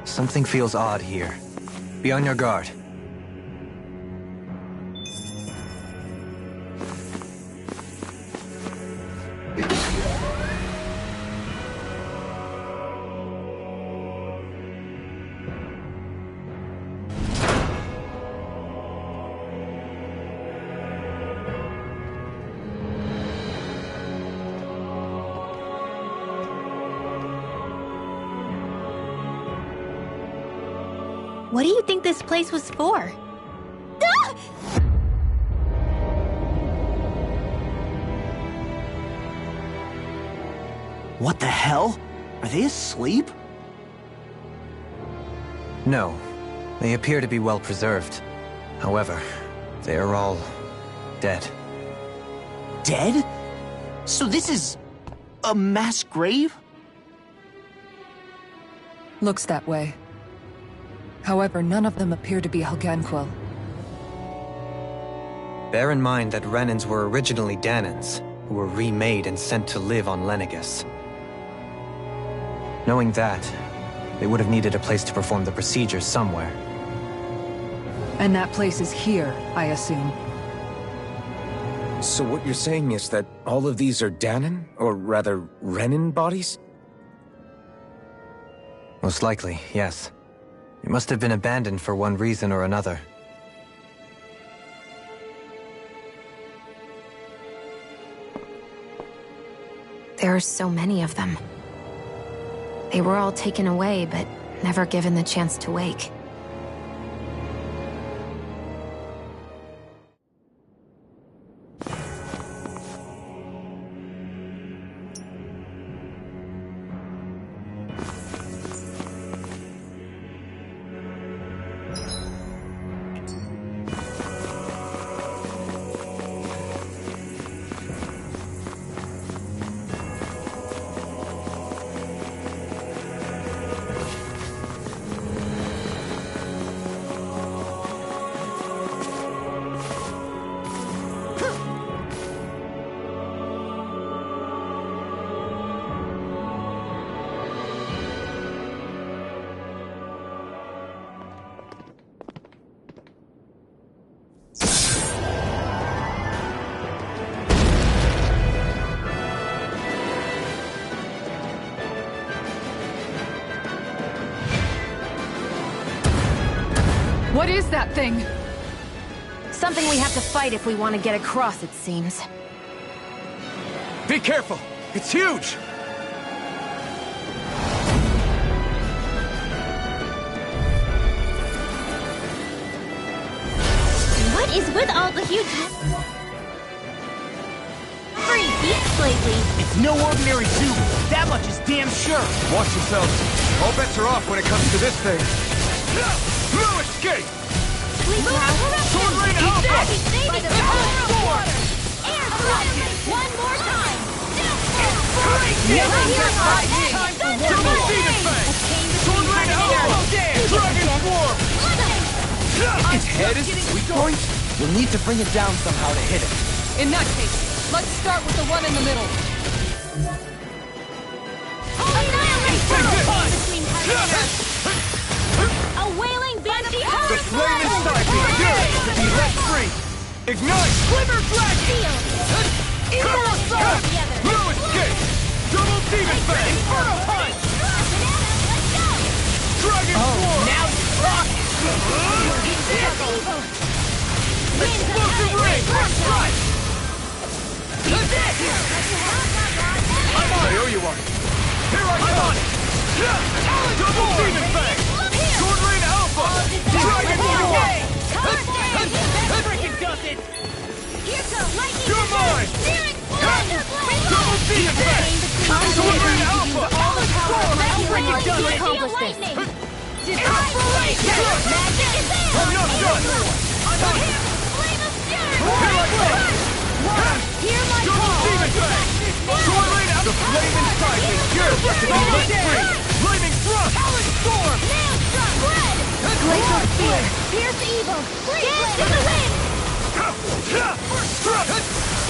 Something feels odd here. Be on your guard. What do you think this place was for? Ah! What the hell? Are they asleep? No. They appear to be well preserved. However, they are all dead. Dead? So this is a mass grave? Looks that way. However, none of them appear to be Helgenquil. Bear in mind that Renans were originally Danans, who were remade and sent to live on Lenegus. Knowing that, they would have needed a place to perform the procedures somewhere. And that place is here, I assume. So what you're saying is that all of these are Danan, or rather, Renan bodies? Most likely, yes. It must have been abandoned for one reason or another. There are so many of them. They were all taken away, but never given the chance to wake. What is that thing? Something we have to fight if we want to get across, it seems. Be careful! It's huge! What is with all the huge... free beats lately? It's no ordinary zoo. That much is damn sure. Watch yourselves. All bets are off when it comes to this thing. No escape! Sword Rain Alpha! By the power of water! Air thrust! One more time! Time for Double Demon Fang! Sword Rain Alpha! Dragon Swarm! Its head is the weak point? We'll need to bring it down somehow to hit it. In that case, let's start with the one in the middle. A wailing banshee! The flame inside me yearns to be let free! Ignite! Glimmer Dragon! No escape! Double Demon Fang! Inferno Punch! Dragon Swarm! Now you're rocking! Explosive Ring! First strike! I owe you one! Here I come! Double Demon Fang! Sword Rain Alpha! Dragon Swarm! Freaking does it! You're mine! Double Demon Fang! Sword Rain Alpha! Freaking does it! I'm not done! Double Demon Fang! Sword Rain Alpha! The flame inside me yearns to be let free! Lightning Thrust! Storm! Glacial Spear! Pierce evil! Dance to the wind!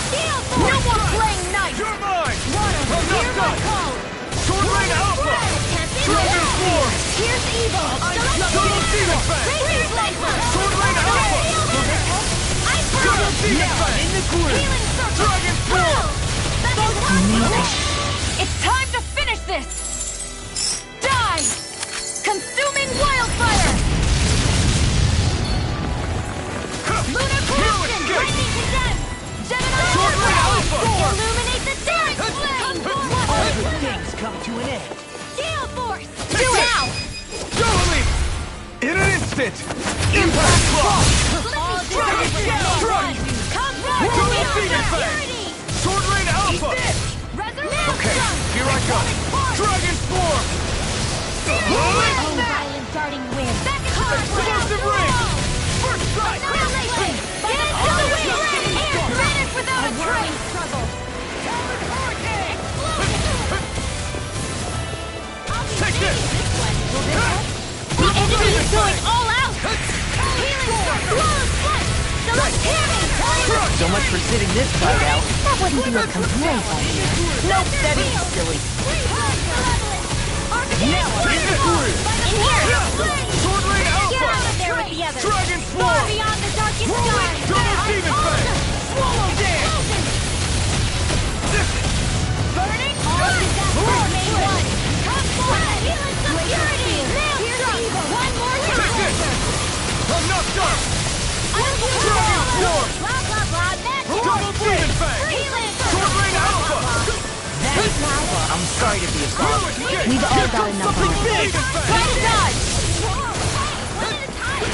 Steel Force! No more playing nice! You're mine! Water, I'm not hear my done! call! Sword Rain Alpha! Dragon Swarm! Pierce evil! Demon Fang! In the groove! Healing circle! Dragon Form! It's time to finish this! Die! Consuming wildfire! Lunar corruption! Lightning condemned! Gemini Sword Ray Alpha! Illuminate the dark flame! All good things come to an end. Gale force! Take Do it! it now! Doubly! In an instant! Impact Claw! Dragon Strike! Come Double run! Demon Fang! Sword Rain Alpha! Resurrection! Okay, here I go! Dragon Form! Oh, violent darting wind! Back at Explosive Ring! First strike! Annihilation! Get it to the wind! Air granite without a trace! Struggle! Take this! The enemy is going all out! Healing circle! Select healing! So much for sitting this fight out. That wouldn't be a complaint. Nope, that is silly. Now Take this! in here! Sword Rain Get Alpha! out of there with the others! Dragon Far Form! beyond the darkest sky! Double Demon Fang! Swallow dance! Burning all is that war made one! Come forth! Healing security! Nail one more Take time! this! I'm not done! Dragon Form! Blah blah blah! Magic! Double Demon Fang! Healing! Sword Rain Alpha! I'm sorry to be a bother. We've all got enough Something on big! Try to dodge! One at a time!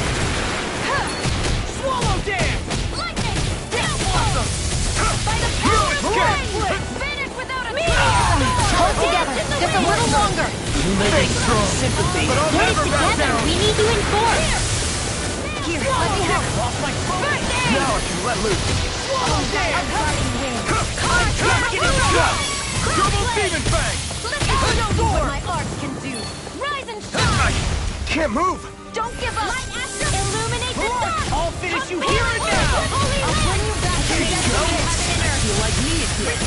Swallow dance! Lightning! Awesome! By the power of flame! Finish without a trace! Hold together! Just a little longer! Thanks for the sympathy. But I'll never back down! We need to enforce! Here, let me have it! Off my phone. First aid! Now I can let loose! Swallow dance! I'm getting Double Demon Fang! Let me show you what my art can do! Rise and I shine! can't move! Don't give up! Illuminate the dark! I'll finish you here and now. I'll bring you back to the I feel like me again.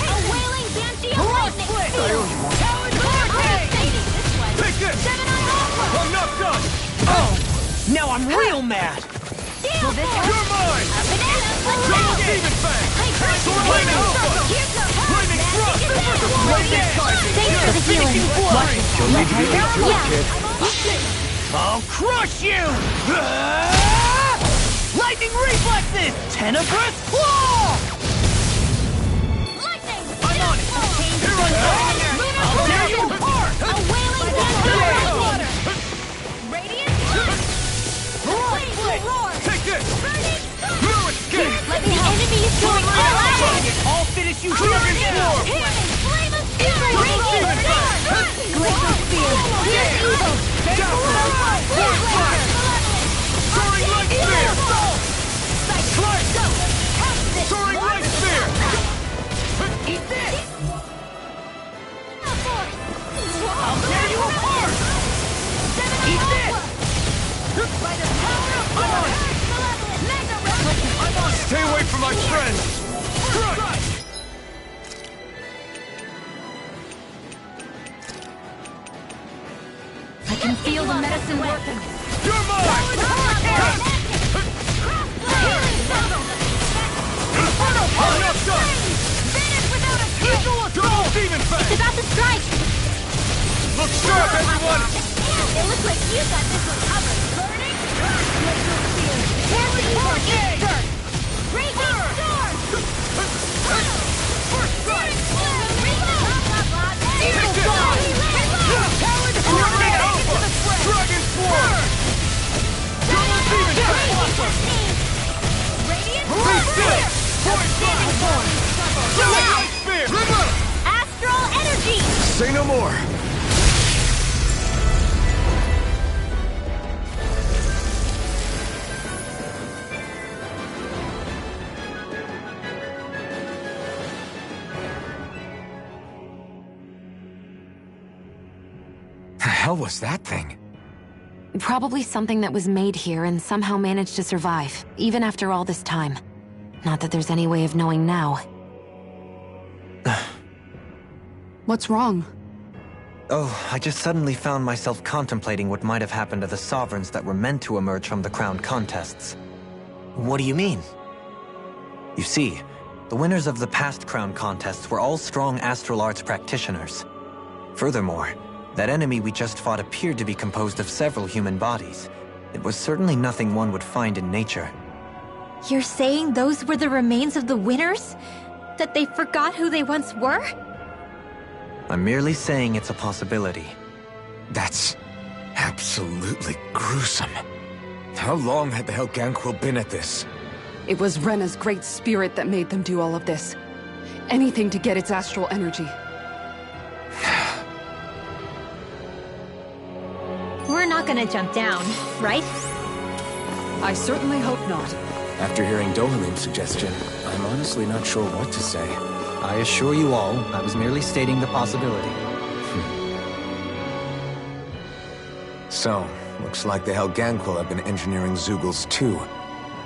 A wailing banshee of lightning! Talon Take this! Gemini Alpha! I'm not done! Oh, now I'm real mad. Will this You're mine! Double Demon Fang! Sword Rain Alpha! Flaming Thrust! Flaming Titan! Thanks for the healing. You'll need to be careful, kid. I'll crush you! Lightning reflexes! Tenebrous claw! Lightning! I'm on it! Here I go! I'll tear you apart! A wailing banshee of lightning! Radiant punch! The flames will roar! Take this! Burning sun! No escape! The enemy is going all out! I'll finish you here Dragon and now! Form! Healing flame of fury! Radiant sun! Glacial spear! Here's evil! Soaring Light Spear! Slice! Go! Soaring Light Spear! Eat this! I'll tear you apart! Eat this! By the power of God! Mega replica! Stay away from my friends! Strike! I can feel the medicine working. You're mine! I'm not done! Double Demon It's Fang! about to strike! Look sharp, everyone! It looks like you got this one covered. Burning? Glacial spear. Here's the evil insert. Raging storm! First strike! Evil dawn! Sword Rain Alpha! Dragon Form! Double Demon Fang! Radiant Be still! Point Standing form! Soaring Light Spear! Astral energy! Say no more! The hell was that thing? Probably something that was made here and somehow managed to survive, even after all this time. Not that there's any way of knowing now. What's wrong? Oh, I just suddenly found myself contemplating what might have happened to the sovereigns that were meant to emerge from the crown contests. What do you mean? You see, the winners of the past crown contests were all strong astral arts practitioners. Furthermore, that enemy we just fought appeared to be composed of several human bodies. It was certainly nothing one would find in nature. You're saying those were the remains of the winners? That they forgot who they once were? I'm merely saying it's a possibility. That's absolutely gruesome. How long had the Helganquil been at this? It was Rena's great spirit that made them do all of this. Anything to get its astral energy. We're not gonna jump down, right? I certainly hope not. After hearing Dohalim's suggestion, I'm honestly not sure what to say. I assure you all, I was merely stating the possibility. So, looks like the Helganquil have been engineering Zeugles too.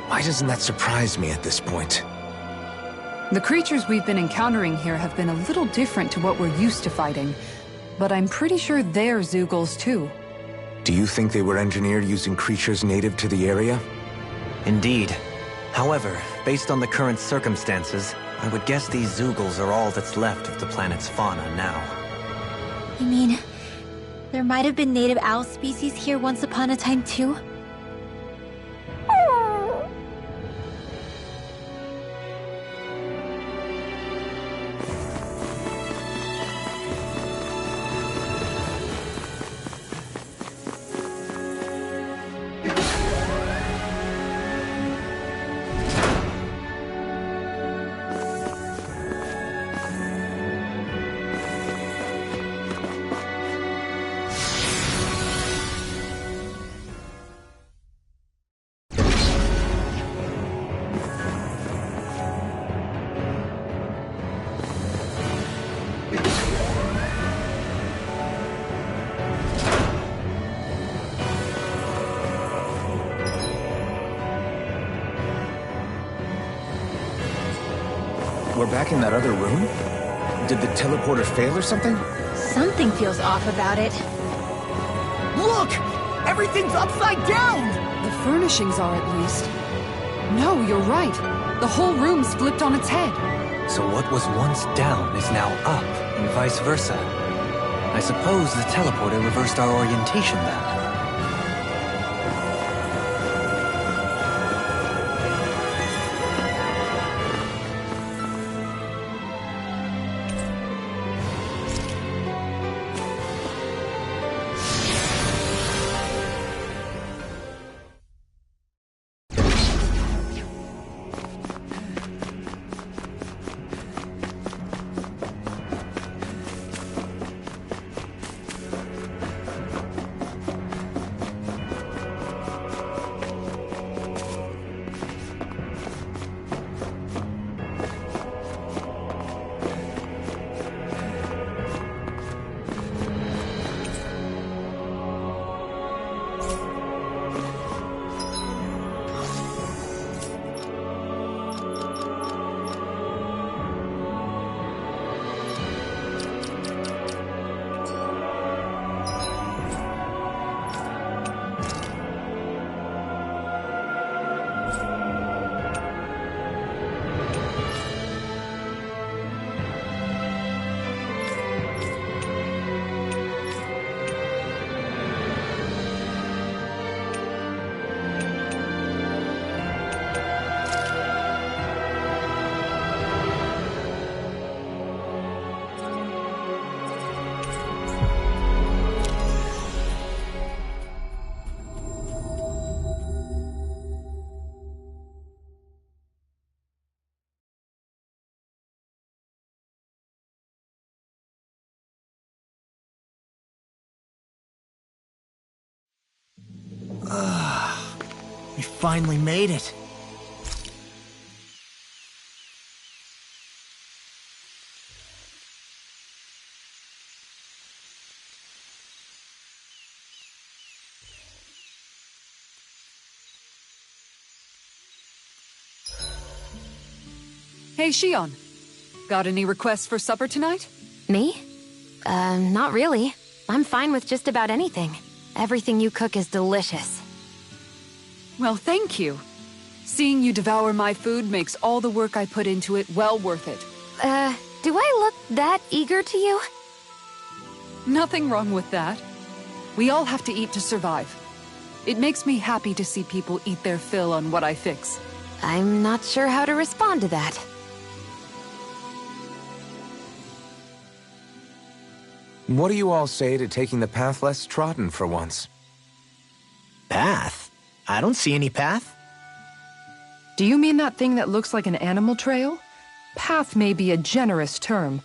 Why doesn't that surprise me at this point? The creatures we've been encountering here have been a little different to what we're used to fighting, but I'm pretty sure they're Zeugles too. Do you think they were engineered using creatures native to the area? Indeed. However, based on the current circumstances, I would guess these Zeugles are all that's left of the planet's fauna now. You mean, there might have been native owl species here once upon a time too? We're back in that other room? Did the teleporter fail or something? Something feels off about it. Look! Everything's upside down! The furnishings are at least. No, you're right. The whole room's flipped on its head. So what was once down is now up, and vice versa. I suppose the teleporter reversed our orientation then. We finally made it. Hey, Shion. Got any requests for supper tonight? Me? Not really. I'm fine with just about anything. Everything you cook is delicious. Well, thank you. Seeing you devour my food makes all the work I put into it well worth it. Do I look that eager to you? Nothing wrong with that. We all have to eat to survive. It makes me happy to see people eat their fill on what I fix. I'm not sure how to respond to that. What do you all say to taking the path less trodden for once? Path? I don't see any path. Do you mean that thing that looks like an animal trail? Path may be a generous term.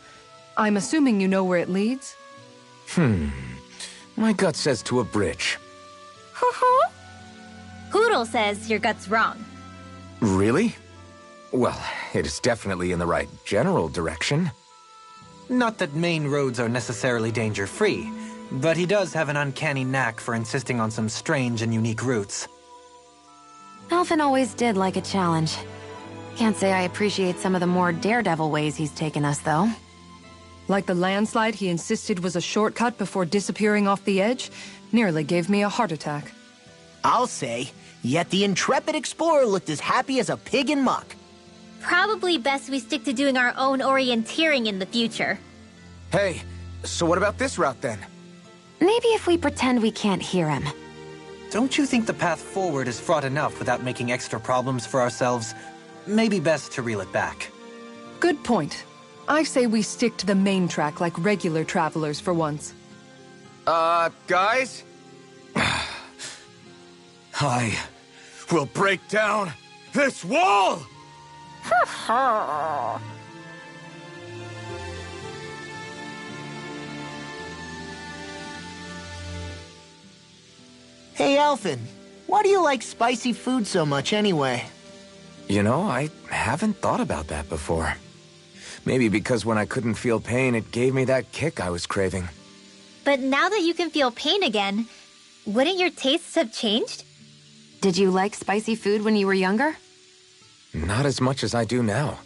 I'm assuming you know where it leads? My gut says to a bridge. Poodle says your gut's wrong. Really? Well, it is definitely in the right general direction. Not that main roads are necessarily danger-free, but he does have an uncanny knack for insisting on some strange and unique routes. Alphen always did like a challenge. Can't say I appreciate some of the more daredevil ways he's taken us, though. Like the landslide he insisted was a shortcut before disappearing off the edge? Nearly gave me a heart attack. I'll say, yet the intrepid explorer looked as happy as a pig in muck. Probably best we stick to doing our own orienteering in the future. Hey, so what about this route then? Maybe if we pretend we can't hear him. Don't you think the path forward is fraught enough without making extra problems for ourselves? Maybe best to reel it back. Good point. I say we stick to the main track like regular travelers for once. Guys? I will break down this wall! Hey, Alphen, why do you like spicy food so much anyway? You know, I haven't thought about that before. Maybe because when I couldn't feel pain, it gave me that kick I was craving. But now that you can feel pain again, wouldn't your tastes have changed? Did you like spicy food when you were younger? Not as much as I do now.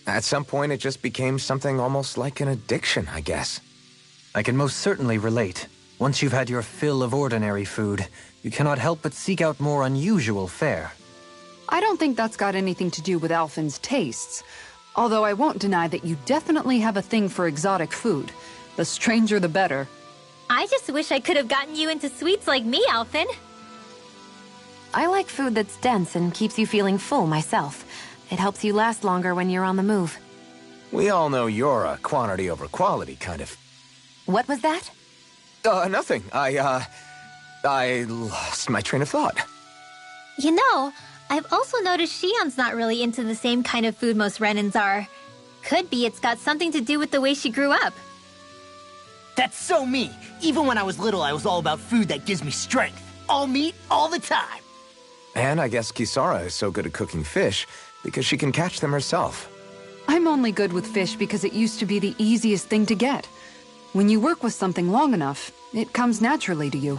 At some point, it just became something almost like an addiction, I guess. I can most certainly relate. Once you've had your fill of ordinary food, you cannot help but seek out more unusual fare. I don't think that's got anything to do with Alphen's tastes. Although I won't deny that you definitely have a thing for exotic food. The stranger the better. I just wish I could have gotten you into sweets like me, Alphen. I like food that's dense and keeps you feeling full myself. It helps you last longer when you're on the move. We all know you're a quantity over quality kind of... What was that? Nothing. I lost my train of thought. You know, I've also noticed Shion's not really into the same kind of food most Renans are. Could be it's got something to do with the way she grew up. That's so me. Even when I was little, I was all about food that gives me strength. All meat, all the time. And I guess Kisara is so good at cooking fish because she can catch them herself. I'm only good with fish because it used to be the easiest thing to get. When you work with something long enough, it comes naturally to you.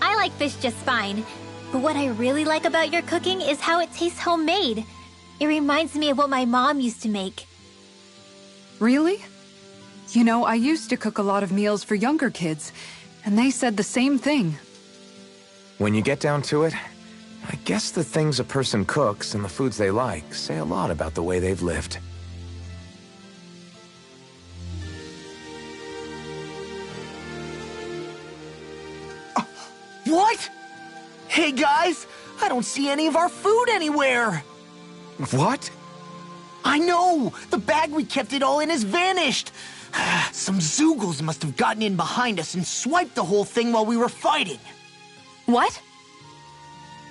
I like fish just fine. But what I really like about your cooking is how it tastes homemade. It reminds me of what my mom used to make. Really? You know, I used to cook a lot of meals for younger kids, and they said the same thing. When you get down to it, I guess the things a person cooks and the foods they like say a lot about the way they've lived. What? Hey guys, I don't see any of our food anywhere. What? I know! The bag we kept it all in has vanished! Some Zoogles must have gotten in behind us and swiped the whole thing while we were fighting. What?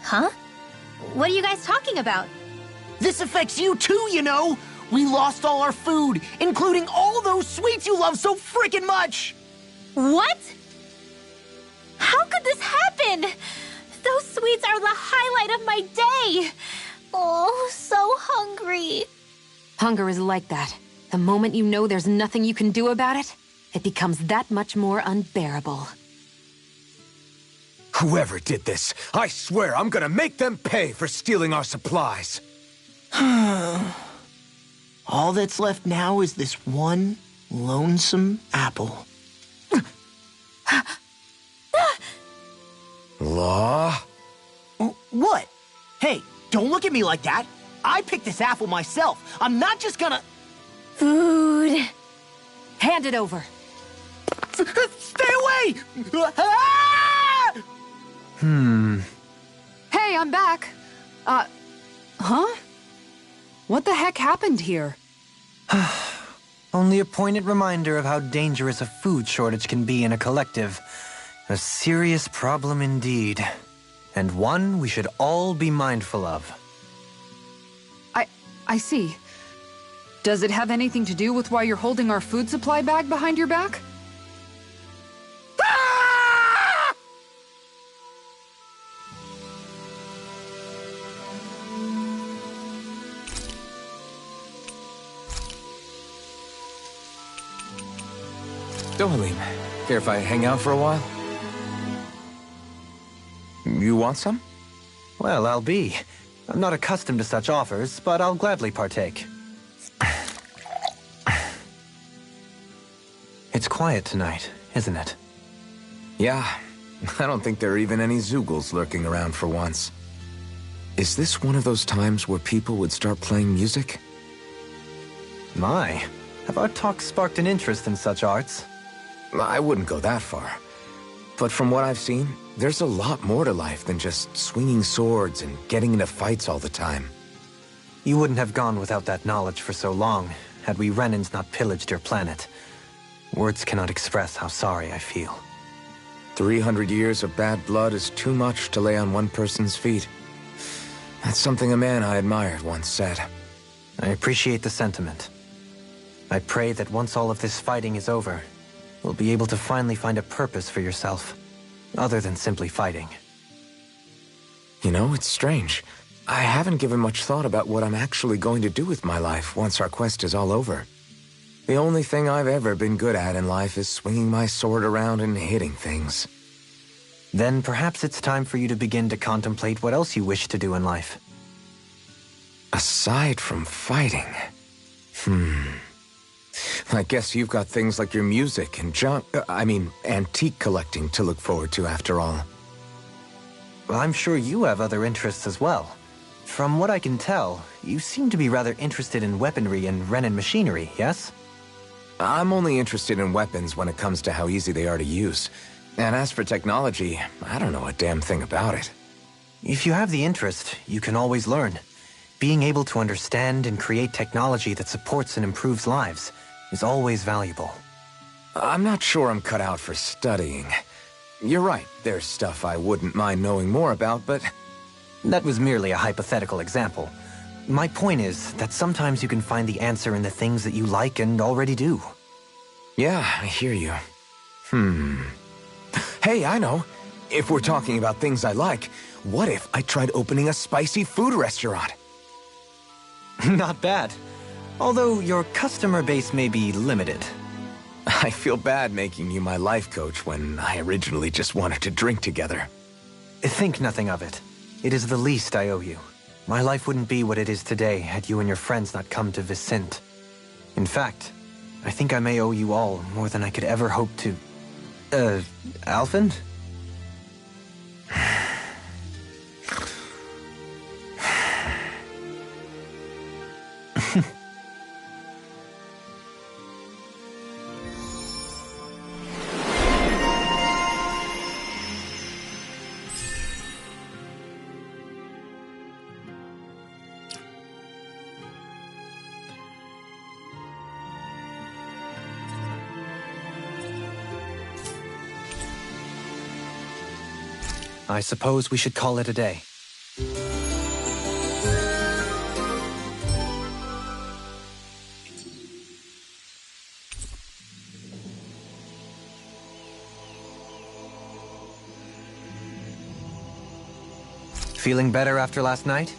Huh? What are you guys talking about? This affects you too, you know! We lost all our food, including all those sweets you love so frickin' much! What? How could this happen? Those sweets are the highlight of my day! Oh, so hungry. Hunger is like that. The moment you know there's nothing you can do about it, it becomes that much more unbearable. Whoever did this, I swear I'm gonna make them pay for stealing our supplies. All that's left now is this one lonesome apple. Law? What? Hey, Don't look at me like that. I picked this apple myself. I'm not just gonna... Food. Hand it over. Stay away! Ah! Hey, I'm back. Huh? What the heck happened here? Only a poignant reminder of how dangerous a food shortage can be in a collective. A serious problem indeed. And one we should all be mindful of. I see. Does it have anything to do with why you're holding our food supply bag behind your back? Dohalim, care if I hang out for a while? You want some? Well, I'll be. I'm not accustomed to such offers, but I'll gladly partake. It's quiet tonight, isn't it? Yeah, I don't think there are even any Zeugles lurking around for once. Is this one of those times where people would start playing music? My, have our talks sparked an interest in such arts? I wouldn't go that far. But from what I've seen, there's a lot more to life than just swinging swords and getting into fights all the time. You wouldn't have gone without that knowledge for so long, had we Renans not pillaged your planet. Words cannot express how sorry I feel. 300 years of bad blood is too much to lay on one person's feet. That's something a man I admired once said. I appreciate the sentiment. I pray that once all of this fighting is over, you'll be able to finally find a purpose for yourself, other than simply fighting. You know, it's strange. I haven't given much thought about what I'm actually going to do with my life once our quest is all over. The only thing I've ever been good at in life is swinging my sword around and hitting things. Then perhaps it's time for you to begin to contemplate what else you wish to do in life. Aside from fighting... I guess you've got things like your music and antique collecting to look forward to after all. Well, I'm sure you have other interests as well. From what I can tell, you seem to be rather interested in weaponry and Renan machinery, yes? I'm only interested in weapons when it comes to how easy they are to use. And as for technology, I don't know a damn thing about it. If you have the interest, you can always learn. Being able to understand and create technology that supports and improves lives is always valuable. I'm not sure I'm cut out for studying. You're right, there's stuff I wouldn't mind knowing more about, but... That was merely a hypothetical example. My point is that sometimes you can find the answer in the things that you like and already do. Yeah, I hear you. Hey, I know. If we're talking about things I like, what if I tried opening a spicy food restaurant? Not bad. Although your customer base may be limited. I feel bad making you my life coach when I originally just wanted to drink together. Think nothing of it. It is the least I owe you. My life wouldn't be what it is today had you and your friends not come to Vicint. In fact, I think I may owe you all more than I could ever hope to... Alphen? I suppose we should call it a day. Feeling better after last night?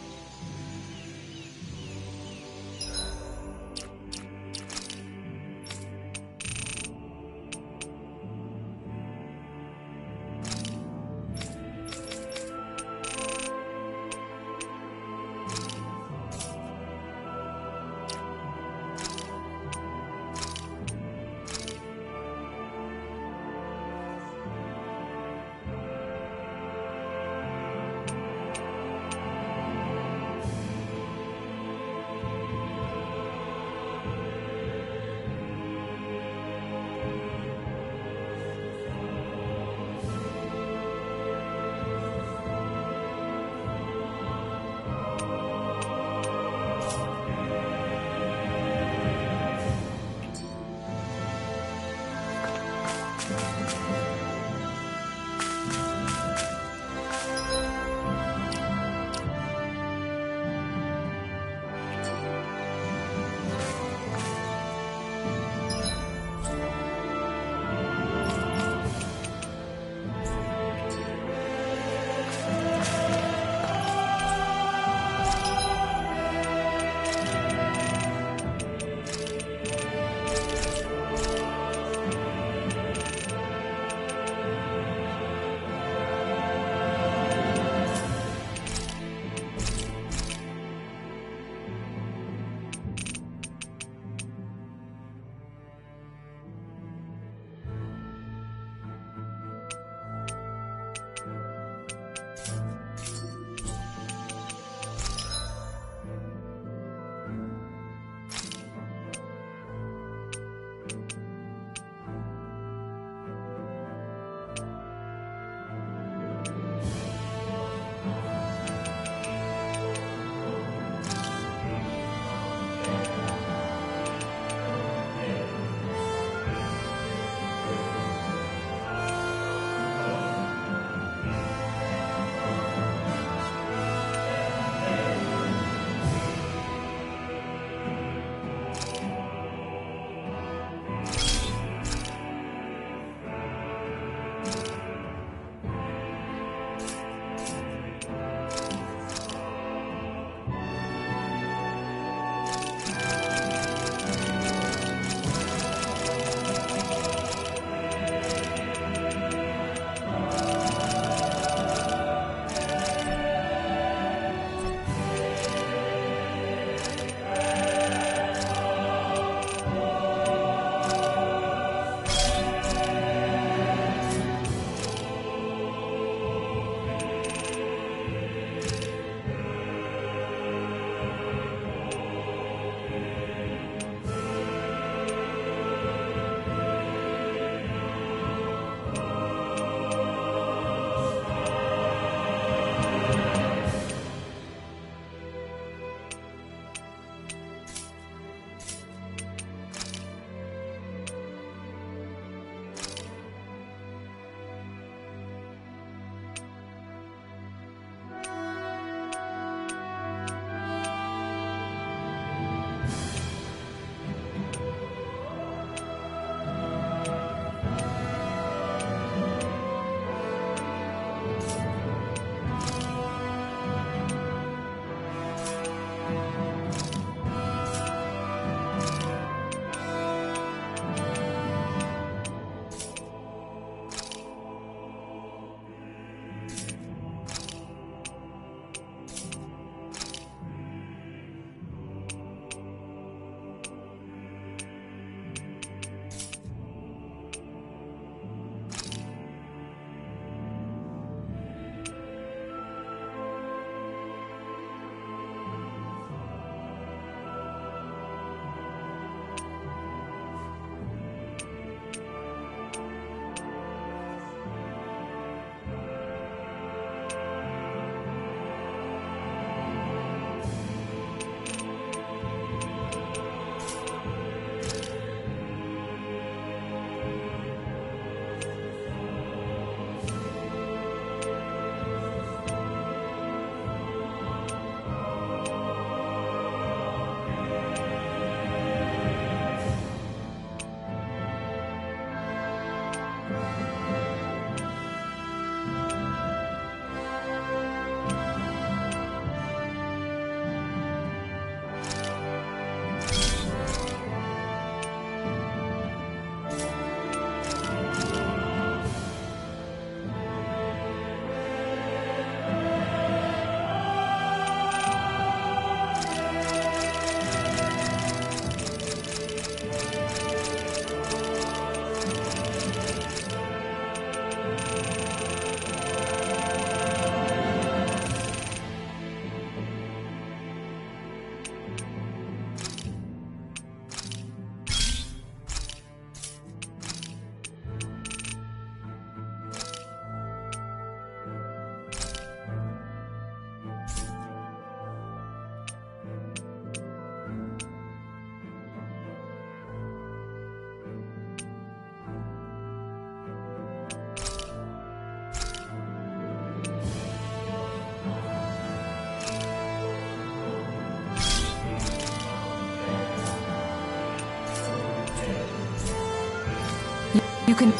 You can...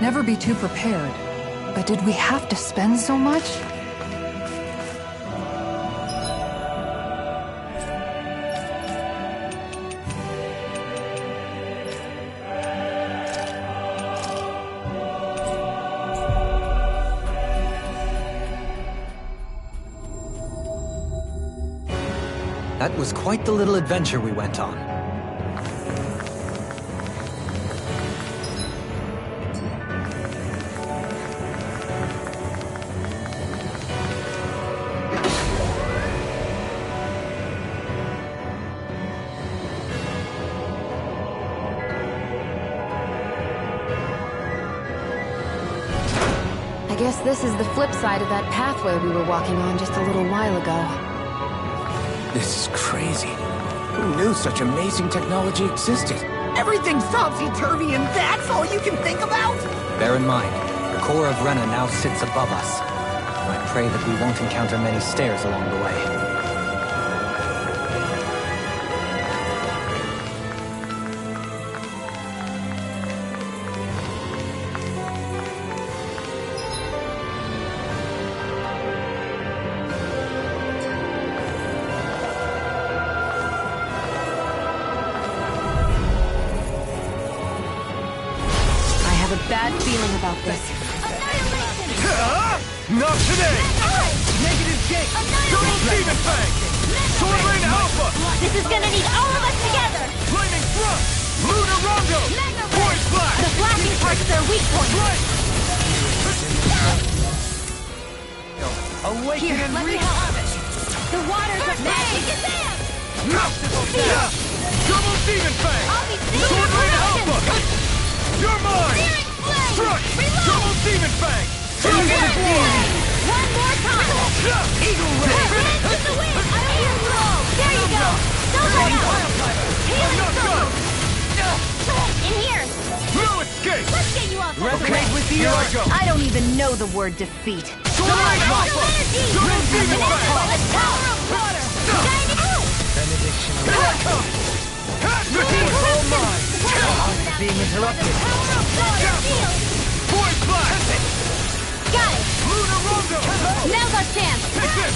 Never be too prepared. But did we have to spend so much? That was quite the little adventure we went on. I guess this is the flip side of that pathway we were walking on just a little while ago. This is crazy. Who knew such amazing technology existed? Everything's topsy-turvy and that's all you can think about? Bear in mind, the core of Rena now sits above us. I pray that we won't encounter many stairs along the way. Bad feeling about this. Not today! Negative gate! Double Demon Fang! Sword Rain Alpha! This is gonna need all of us together! Flaming Thrust! Lunar Rondo! Void Flash! The flashing part's their weak point! Right! Awaken Here, and let me wreak help. havoc! The waters are magic is there! Double Demon Fang! I'll be seeing Sword your Rain reaction. Alpha! You're mine! Searing flame! Strike! Reload! Double Demon Fang! One more time! Eagle Ray! Hands to the wind! Air throw! There you go! Double up! Healing Not circle! done! In here! No escape! Let's get you off that Okay, way. here I go! I don't even know the word defeat. Sword Rain Alpha! Double Demon Fang! The power of water! Shining out! Here I come! This one's all mine! Being interrupted. Power of water! Shield! Void Flash! Got it! Lunar Rondo! Now's our chance! Take this!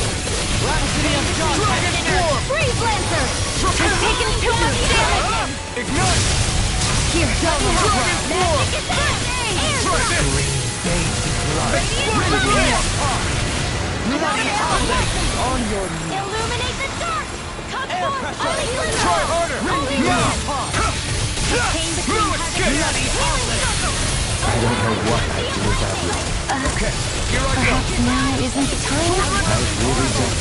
Dragon Swarm! Freeze Lancer! I've taken too much damage! Ignite! Here, let me help! Dragon Magic is there! Air Try throw! this! Radiant Blade! On your knees. Illuminate the dark! Come forth! Holy Glimmer! Try harder! Holy Now! Pain between No heaven escape! and earth. Healing circle! I don't know what I'd do without you. Okay, here I go! Now isn't the time? I really don't.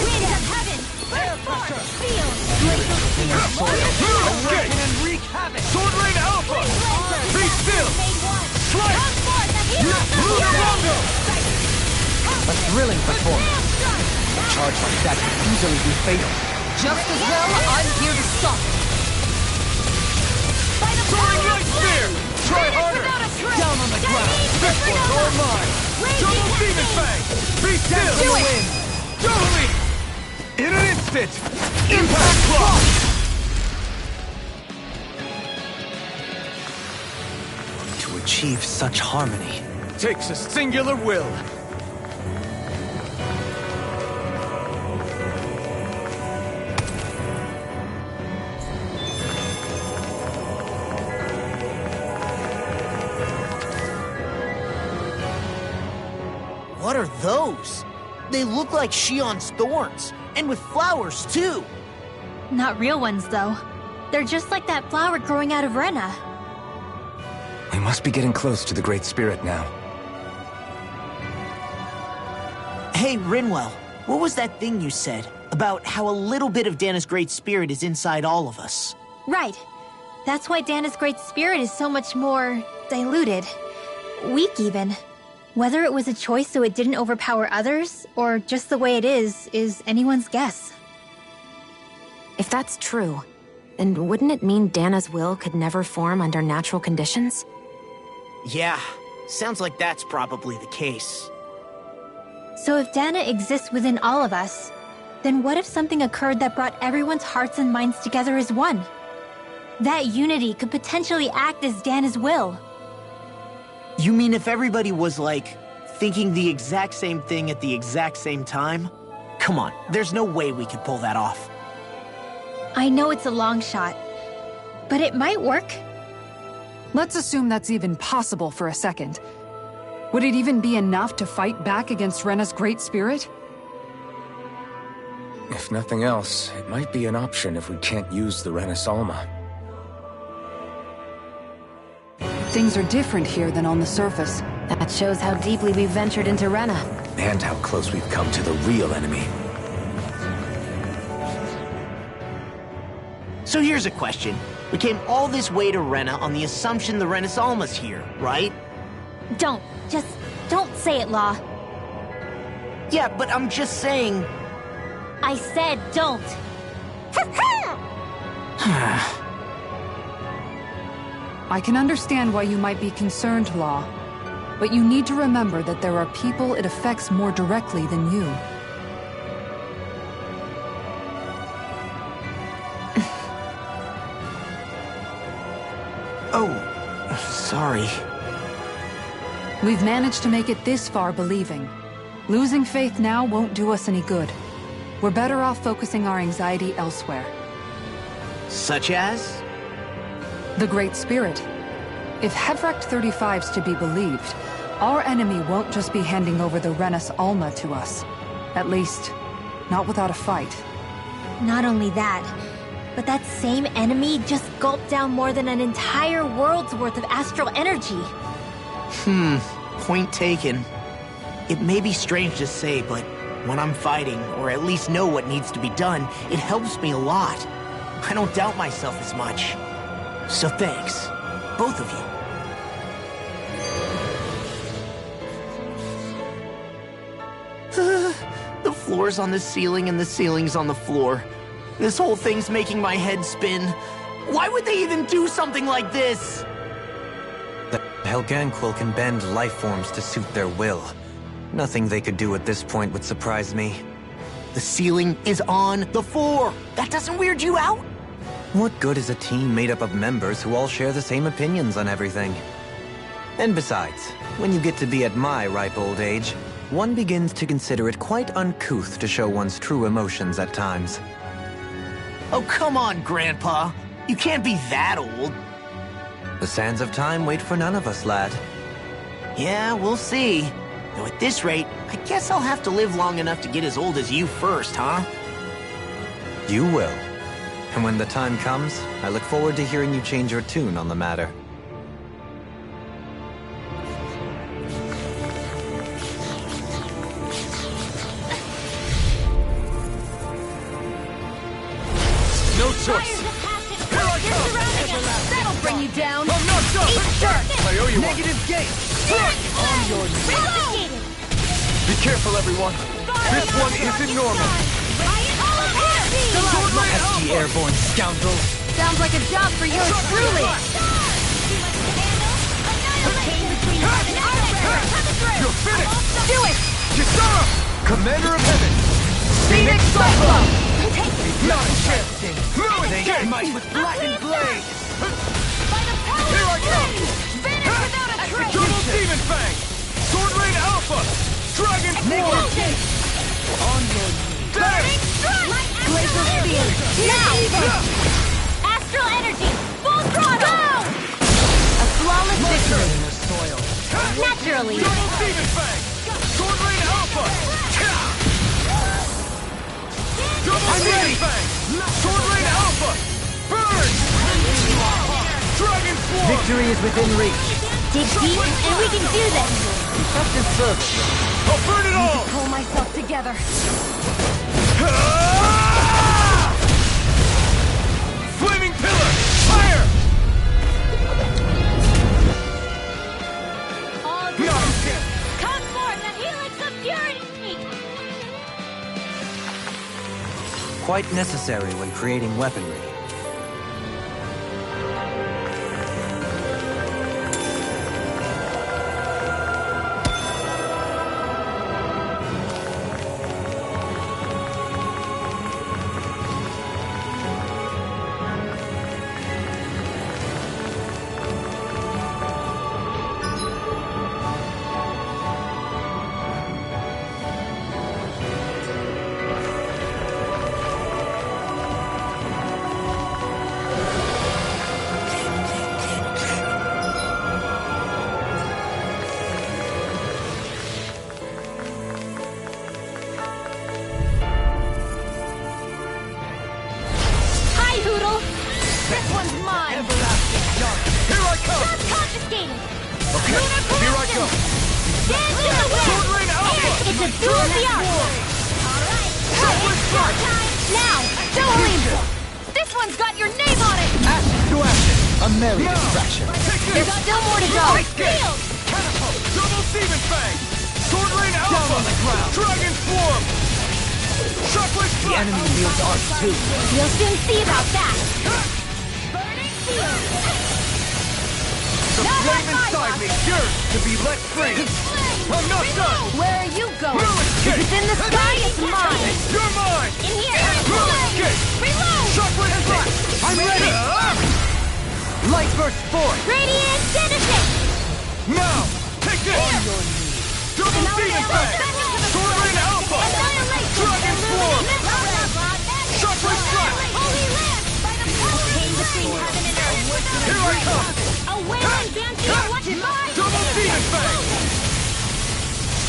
Wind of heaven! Burst forth! Field! Glacial steel! Escape! And wreak havoc! Sword Rain Alpha! Be still! Made one! Strike! Come forth! The hero Lunar Rondo! A thrilling performance. A charge like that could easily be fatal. Just as well, I'm here to stop it. By the Soaring power of Light Spear! Try harder! without a trace! Down on the ground. This one's all mine! Double Demon Fang! Be still! Do it! Totally! In an instant! Impact Block! To achieve such harmony. Takes a singular will. What are those? They look like Shion's thorns, and with flowers too. Not real ones, though. They're just like that flower growing out of Rena. We must be getting close to the Great Spirit now. Hey, Rinwell, what was that thing you said about how a little bit of Dana's Great Spirit is inside all of us? Right. That's why Dana's Great Spirit is so much more diluted. Weak, even. Whether it was a choice so it didn't overpower others, or just the way it is anyone's guess. If that's true, then wouldn't it mean Dana's will could never form under natural conditions? Yeah, sounds like that's probably the case. So if Dana exists within all of us, then what if something occurred that brought everyone's hearts and minds together as one? That unity could potentially act as Dana's will. You mean if everybody was, like, thinking the exact same thing at the exact same time? Come on, there's no way we could pull that off. I know it's a long shot, but it might work. Let's assume that's even possible for a second. Would it even be enough to fight back against Rena's great spirit? If nothing else, it might be an option if we can't use the Renis Alma. Things are different here than on the surface. That shows how deeply we've ventured into Rena. And how close we've come to the real enemy. So here's a question. We came all this way to Rena on the assumption the Renis Alma's here, right? Just don't say it, Law. Yeah, but I'm just saying... I said don't. I can understand why you might be concerned, Law. But you need to remember that there are people it affects more directly than you. Oh, sorry. We've managed to make it this far believing. Losing faith now won't do us any good. We're better off focusing our anxiety elsewhere. Such as? The Great Spirit. If Hevracht 35's to be believed, our enemy won't just be handing over the Renis Alma to us. At least, not without a fight. Not only that, but that same enemy just gulped down more than an entire world's worth of astral energy. Point taken. It may be strange to say, but when I'm fighting, or at least know what needs to be done, it helps me a lot. I don't doubt myself as much. So thanks, both of you. The floor's on the ceiling and the ceiling's on the floor. This whole thing's making my head spin. Why would they even do something like this? The Helganquil can bend life forms to suit their will. Nothing they could do at this point would surprise me. The ceiling is on the floor. That doesn't weird you out? What good is a team made up of members who all share the same opinions on everything? And besides, when you get to be at my ripe old age, one begins to consider it quite uncouth to show one's true emotions at times. Oh, come on, Grandpa. You can't be that old. The sands of time wait for none of us, lad. Yeah, we'll see. Though at this rate, I guess I'll have to live long enough to get as old as you first, huh? You will. And when the time comes, I look forward to hearing you change your tune on the matter. No choice. Here I come. That'll bring you down. I'm knocked up. I owe you one. Negative gate. On your knees. Be careful, everyone. This one isn't normal. Pesky airborne scoundrel. Sounds like a job for yours truly. You're finished. Do it. Kisara, Commander of Heaven. Phoenix Cyclone. Not a chance. They smite with blackened blade. Here I come. Double Demon Fang. Sword Rain Alpha. Dragon Form. On your knees. Glacial Spear. Now. Astral energy, full throttle! A flawless victory. Naturally. Double Demon Fang. Sword Rain Alpha. Double Demon Fang. Sword Rain Alpha. Burn. Dragon Form. Victory is within reach. Dig deep, and we can do this! Trust in service. I'll burn it all. Pull myself together. Flaming Pillar! Fire! All Not a chance. quite necessary when creating weaponry.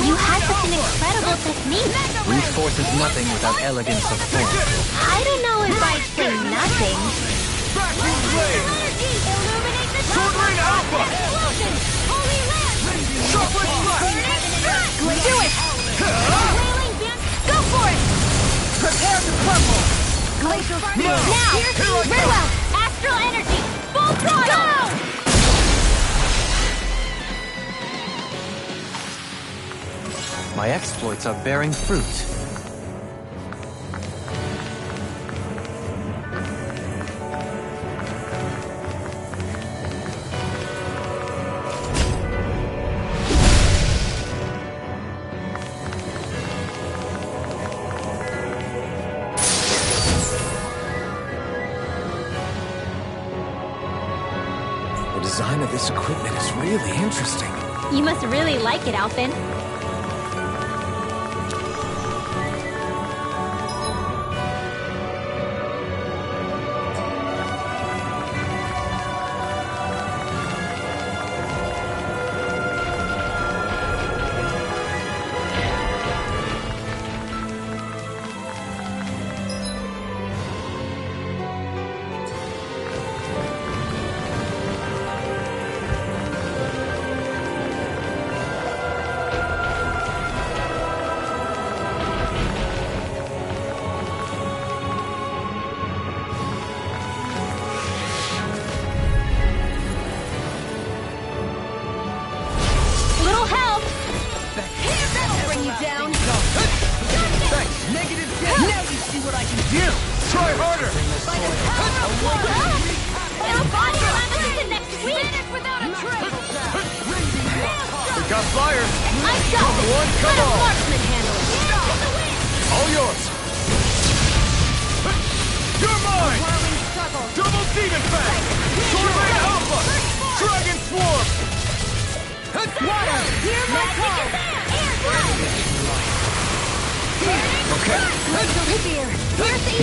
You have such an incredible technique. Brute force is nothing without elegance of form. I don't know if I'd say nothing. Vacuum blade! Illuminate the Sword Rain Alpha! Holy Lance! Chocolate Slash! Do it! Go for it! Prepare to crumble! Glacial Speed! Now! Now! Very well! Astral Energy! Full throttle! Go! My exploits are bearing fruit. The design of this equipment is really interesting. You must really like it, Alphen.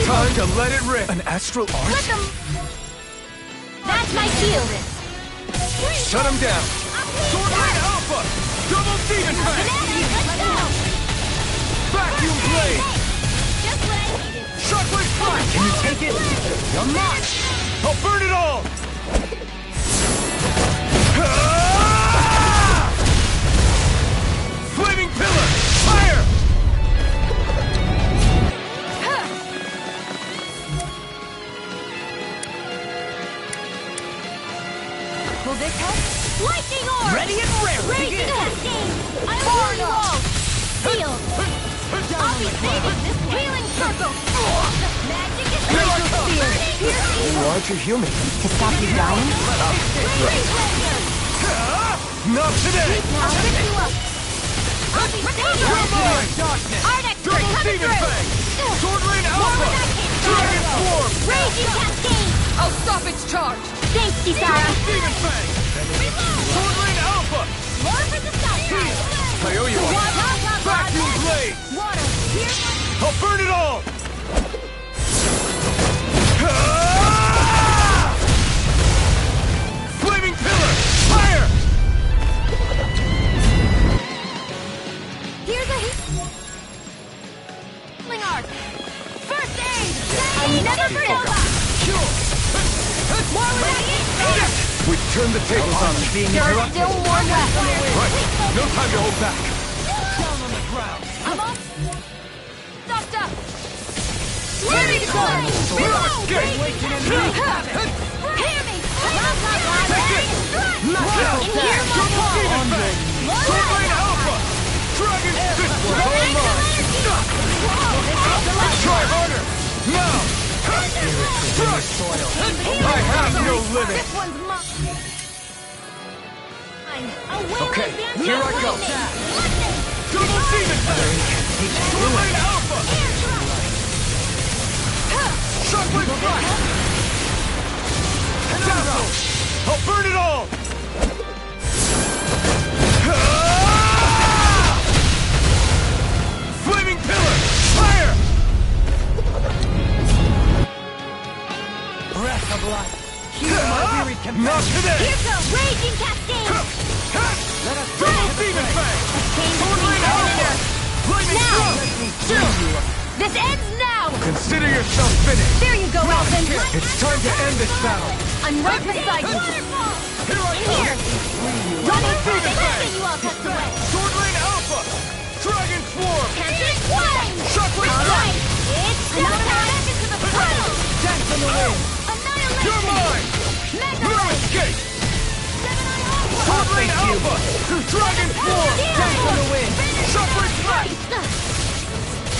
Time to let it rip! An astral arch? That's my shield! Shut him down! Sword Rain Alpha! Double Demon Fang! Vacuum Blade! Just what I needed! Shockwave Slash! Can you take it? You're not! I'll burn it all! Flaming Pillar! Fire! Will this help? Lightning Orb! Ready and rare! Raise the cascade! I warn you all! Seal! I'll be saving this one! Healing Circle! larger human. To stop you dying? Not today! I'll pick you up. I'll be You're mine! Ardex, we're Double coming Demon through! Fang! Sword Rain More Alpha! when I can. Dragon Swarm! Raging Cascade! I'll stop its charge! Thanks, Kisara! Demon Fang! Sword Rain Alpha! More for the sunrise! I owe you one! Vacuum Blade! Water, here I'll burn it all! Flaming Pillar! Fire! Here's a healing arc. First aid. I never forget. More when I get. We've turned the tables on them. There are still more left. Right, no time to hold back. Down on the ground. I'm all stopped up. Ready to go. Reload. Hear me. Sword Rain Alpha! Dragon Fist was all mine! Try harder! Now! Thrust! I have no limit! This one's mine. Okay, here I go. Double Demon Fang! Sword Rain Alpha! Shockwave Blast! Dazzle! I'll burn it all! Flaming Pillar! Fire! Breath of life. Not today! Here goes Raging Cascade. Let us Double Demon Fang! Sword Rain Alpha! Lightning Thrust! This ends now. Consider yourself finished! There you go, Elton. It's time to end this battle! I'm right beside you. Here I come! Here. Running through the Fang! thing you all tucked away. Sword Rain Alpha! Dragon Swarm! Cancer Twine. Shockwave All Blast! right. It's showtime. Into the puddle. Dance on the wind! Annihilation. You're mine! Mega No Ray. escape! Seven-Eye Aqua. Sword Rain Alpha! Dragon Swarm! Dance on the wind. Shockwave Blast!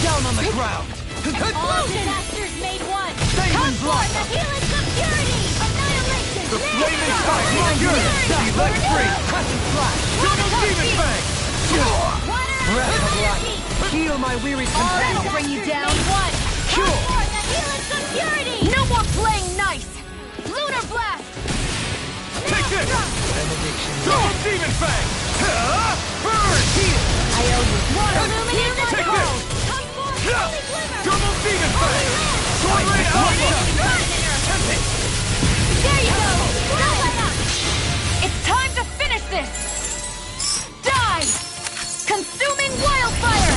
Down on the ground! All disasters made one. Penguin Come forth, Blast! the healing of purity. Annihilation. The flaming fight is yours! Be let free! Crescent Flash! Double Demon Fang! Breath of life. Heal my weary That'll bring you down. One. Come Sure. forth, the healing of purity. No more playing nice. Lunar Blast. Take this! Double Demon Fang! Burn! I owe you. Water illuminate my Take call. this! Come forth, holy glimmer. Double Demon Fang! Sword Rain Alpha! There you go. Now let up. It's time to finish this. Die. Consuming wildfire.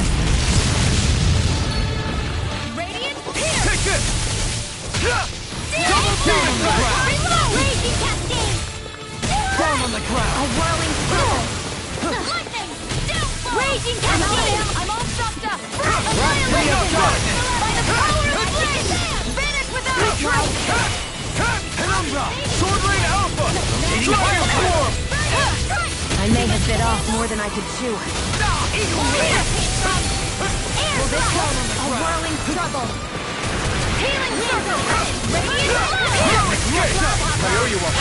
Radiant pierce. Take this! Double Demon Fang! Reload. Raging Cascade. Down on the ground! A whirling storm. Lightning. Downfall. Raging Cascade. I'm all stopped up. Annihilation. By the power of wind. Vanish without a trace. Penumbra! Sword Rain Alpha! Dragon Swarm! I may have bit off more than I could chew. A whirling struggle. Healing circle. Radiant I owe you one.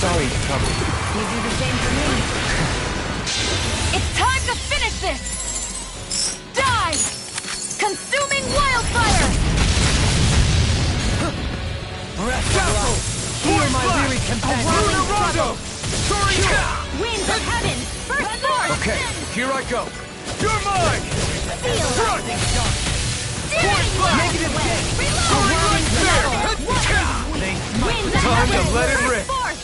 Sorry to trouble. You do the same for me. It's time to finish this! Die! Consuming wildfire! Dazzle! Heal my weary companion! Lunarado! Soaring Winds of heaven! First sword! Okay, here I go! You're mine! Seal! Thrust! Negative A Reload! whirling spear! Winds of Time to heaven! let it First rip! force!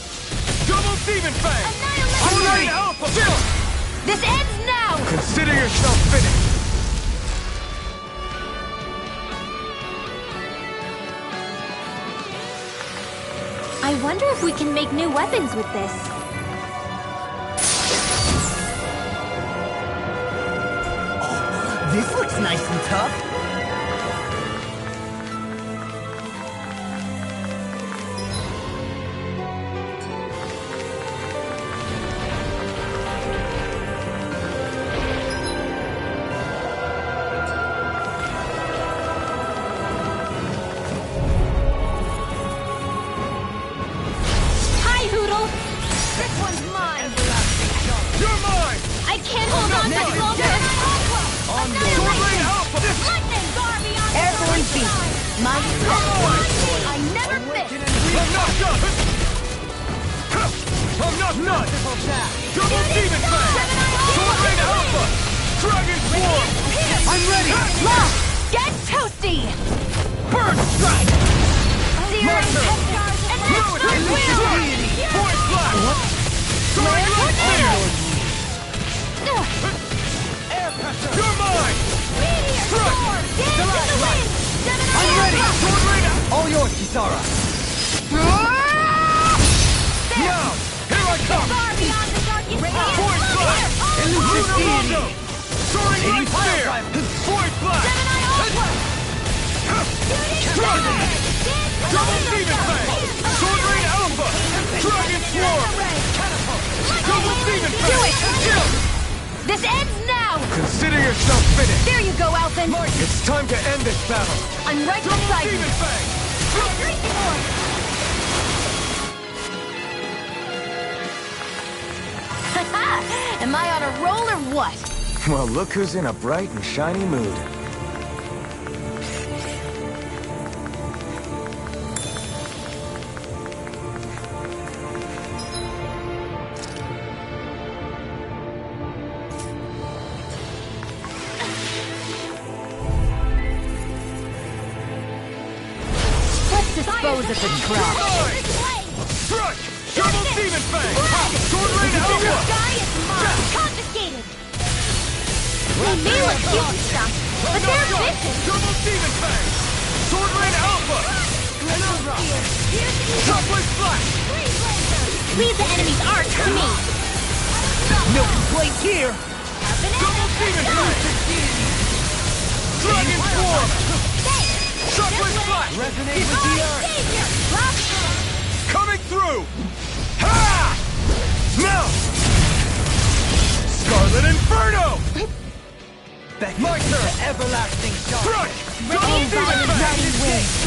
Double Demon Fang! Annihilation! Sword Rain Alpha! This ends now! Consider yourself finished! I wonder if we can make new weapons with this. This looks nice and tough. My on! I never miss! I'm not done! I'm not done! Double Demon Fang! Sword Rain Alpha! Dragon Swarm! I'm ready! Lock! Get toasty! Burn Strike! Searing Testars and Extra Will! Void Blast! Soaring Light Spear! Air Pressure! You're mine! Meteor Storm! Dance in the wind! I'm ready! Sword Rain Alpha! All yours, Kisara! Now! Here I come! Far beyond the darkest Void Blast! Elusive Lunar Deity! Rondo! Soaring Light Spear! Void Blast! Gemini Ultra! Double Demon Fang! Sword Rain Alpha! Dragon Swarm! Double Demon Fang! Kill! This ends now! Consider yourself finished! There you go, Alphen! It's time to end this battle! I'm right beside you! Demon Fang! Am I on a roll or what? Well, look who's in a bright and shiny mood. Let's dispose of the trash. Strike! Double Demon Fang! Sword Rain Alpha! Sky is mine! Confiscated! They may look cute and stuff, but they're vicious! Double Demon Fang! Sword Rain Alpha! Chocolate Flash! Leave the enemy's art to me! No complaints here! Double Demon Fang! Dragon Swarm! Chocolate Flash! Resonate with the earth! Coming through! Ha! Now! Scarlet Inferno! My turn! Everlasting shot! Strike! Double Demon Fang!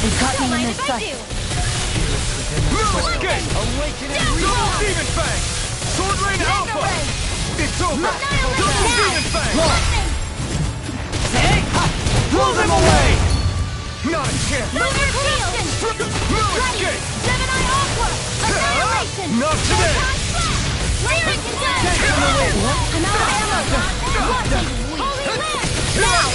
And caught me in their sight. No escape! Double Demon Fang! Sword Rain Alpha! It's over! Double Demon Fang! Blow them away! Not a chance! Lunar Field! No escape! Gemini Aqua! Annihilation! Not today! Lyric Death! I'm out of ammo! Holy Land! Now!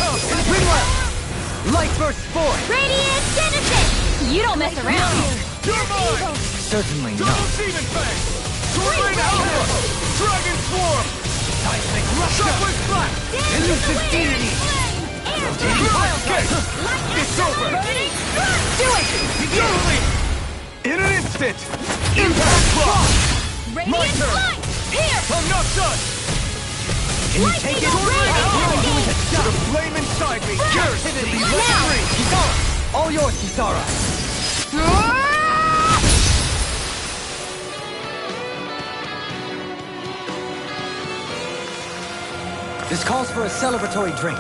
Light Burst 4! Radiant Genesis! You don't mess around! You're mine! Certainly Double not. Demon Fang! Sword Rain Alpha! Dragon Swarm! Seismic Chocolate Flash! Elusive Deity! Escape! It's over! Do it! Totally! In an instant! Impact Block! Radiant Flight! Here! I'm not done! Can you take it? The flame inside me yearns to be Now! let free! Kisara! All yours, Kisara! This calls for a celebratory drink.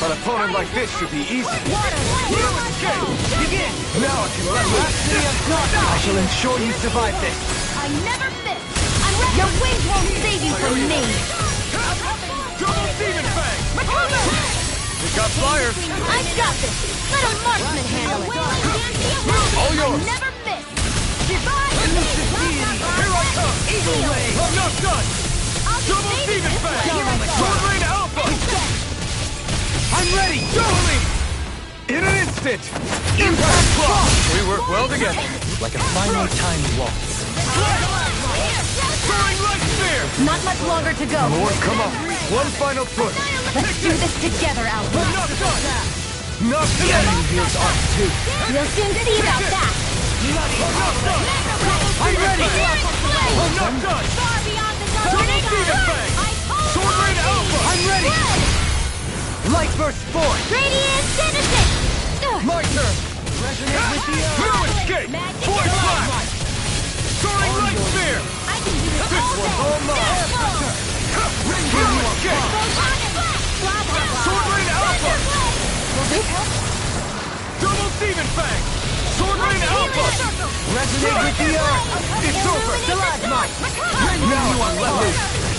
An opponent like this should be easy. Begin! Now I can let I shall ensure you survive this. I never miss! I'm ready! Your wings won't save you from me! Double Demon Fang! We got flyers! I've got this! Let a marksman handle it! All yours! I never miss! Divine Here I come! Eagle Ray! I'm not done! Double Demon Fang! Sword Rain Alpha! I'm ready! Totally! In an instant! Impact Block! We work well together. Like a finely timed waltz. Soaring Light Spear! Not much longer to go. Lord, come on. One final push. Let's do this together, Alpha. I'm not done! Not today! Here's off too. We'll soon see about that. I'm ready! I'm not done! Far beyond the Double Demon Fang! Sword Rain Alpha! I'm ready! Light burst forth! Radiant Citizen! My turn! Resonate with the earth! No escape! Magic Void is Blast! Soaring Light Spear! I can do it all day! all mine. No escape! Sword Rain Alpha! Will this help? Double Demon Fang! Sword Rain Alpha! Resonate with the earth! It's over! Stalagmite! Now you are level!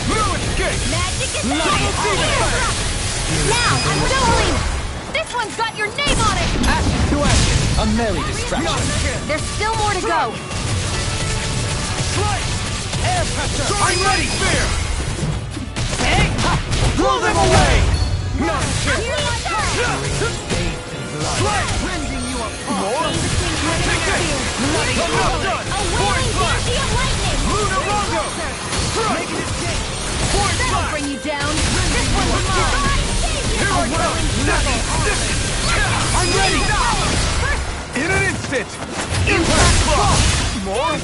No escape! Magic is Double Demon Fang! Now, I'm Jolene! This one's got your name on it! Action to action! A merry distraction! There's still more to go! Slice! Air pressure! I'm ready! Spear! Hey! Blow them away! Not a chance! Slice! Rending you apart! More? Take it! I'm not done! A Void wailing Blast! Banshee of Lightning! Luna Rondo! Strike! Void That'll Blast! bring you down! This one's mine! Here I come! I'm ready! In an instant! Impact Block! More?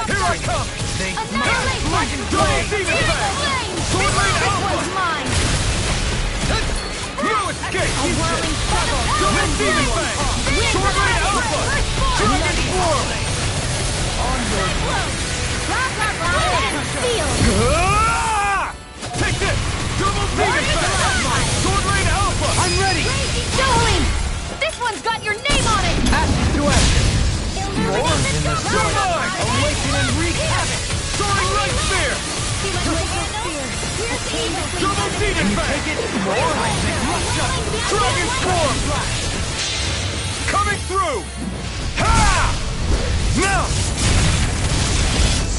Here I come! Annihilate! Double Demon Fang! Sword Rain This Alpha! one's mine! No escape! A whirling Double Demon Fang! Sword Rain Alpha! Dragon Form! Feel! Ah! Take this! Double Demon Fang! Sword Rain Alpha! I'm ready! Jolene! This one's got your name on it! Action to action! Illuminate the You're mine! Awaken and wreak havoc! Soaring Light Spear! Double Demon Fang! Dragon Form! Coming through! Ha! Now!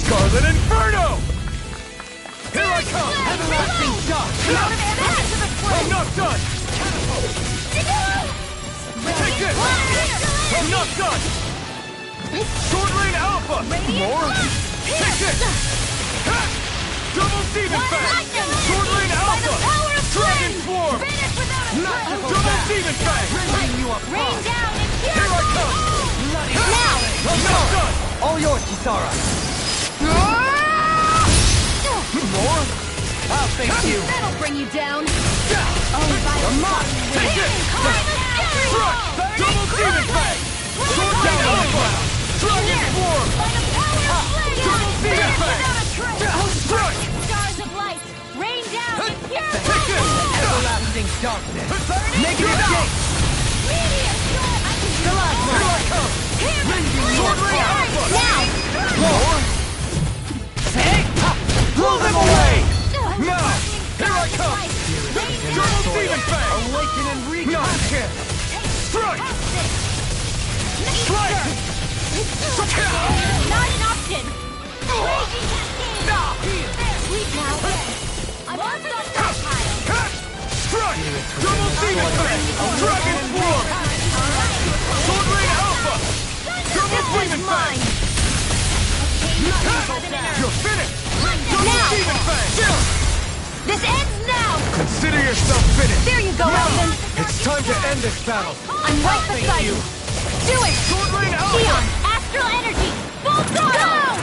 Scarlet Inferno! Here I come! Everlasting shock! I'm not done! Take this! I'm not done! Sword Rain Alpha! More? Take this! Ha! Double Demon Fang! Sword Rain Alpha! Dragon Form! Double Demon Fang! Rain down and Here I come! Now! I'm not done! All yours, Kisara! More? I'll face you! That'll bring you down! Take this! Strike! Double Demon Fang! Sword Rain Alpha! Dragon Form! Double Demon Fang! Strike! Stars of light! Rain down and pure Take this! Everlasting darkness! Negative gate! Meteor strike! Here I come! Sword Rain Alpha! More? Blow them away! Now! Here I come! Double Demon Fang! Awaken and wreak Not a chance! Strike! Strike! Not an option! Sleep now. I'm on the stockpile. Strike! Double Demon Fang! Dragon Form! Sword Rain Alpha! Double Demon Fang! You're finished! Double Demon Fang! This ends now! Consider yourself finished! There you go, Elton! It's time to end this battle! I'm right beside you! Do it! Sword Rain Alpha! Xeon! Astral Energy! Full throttle!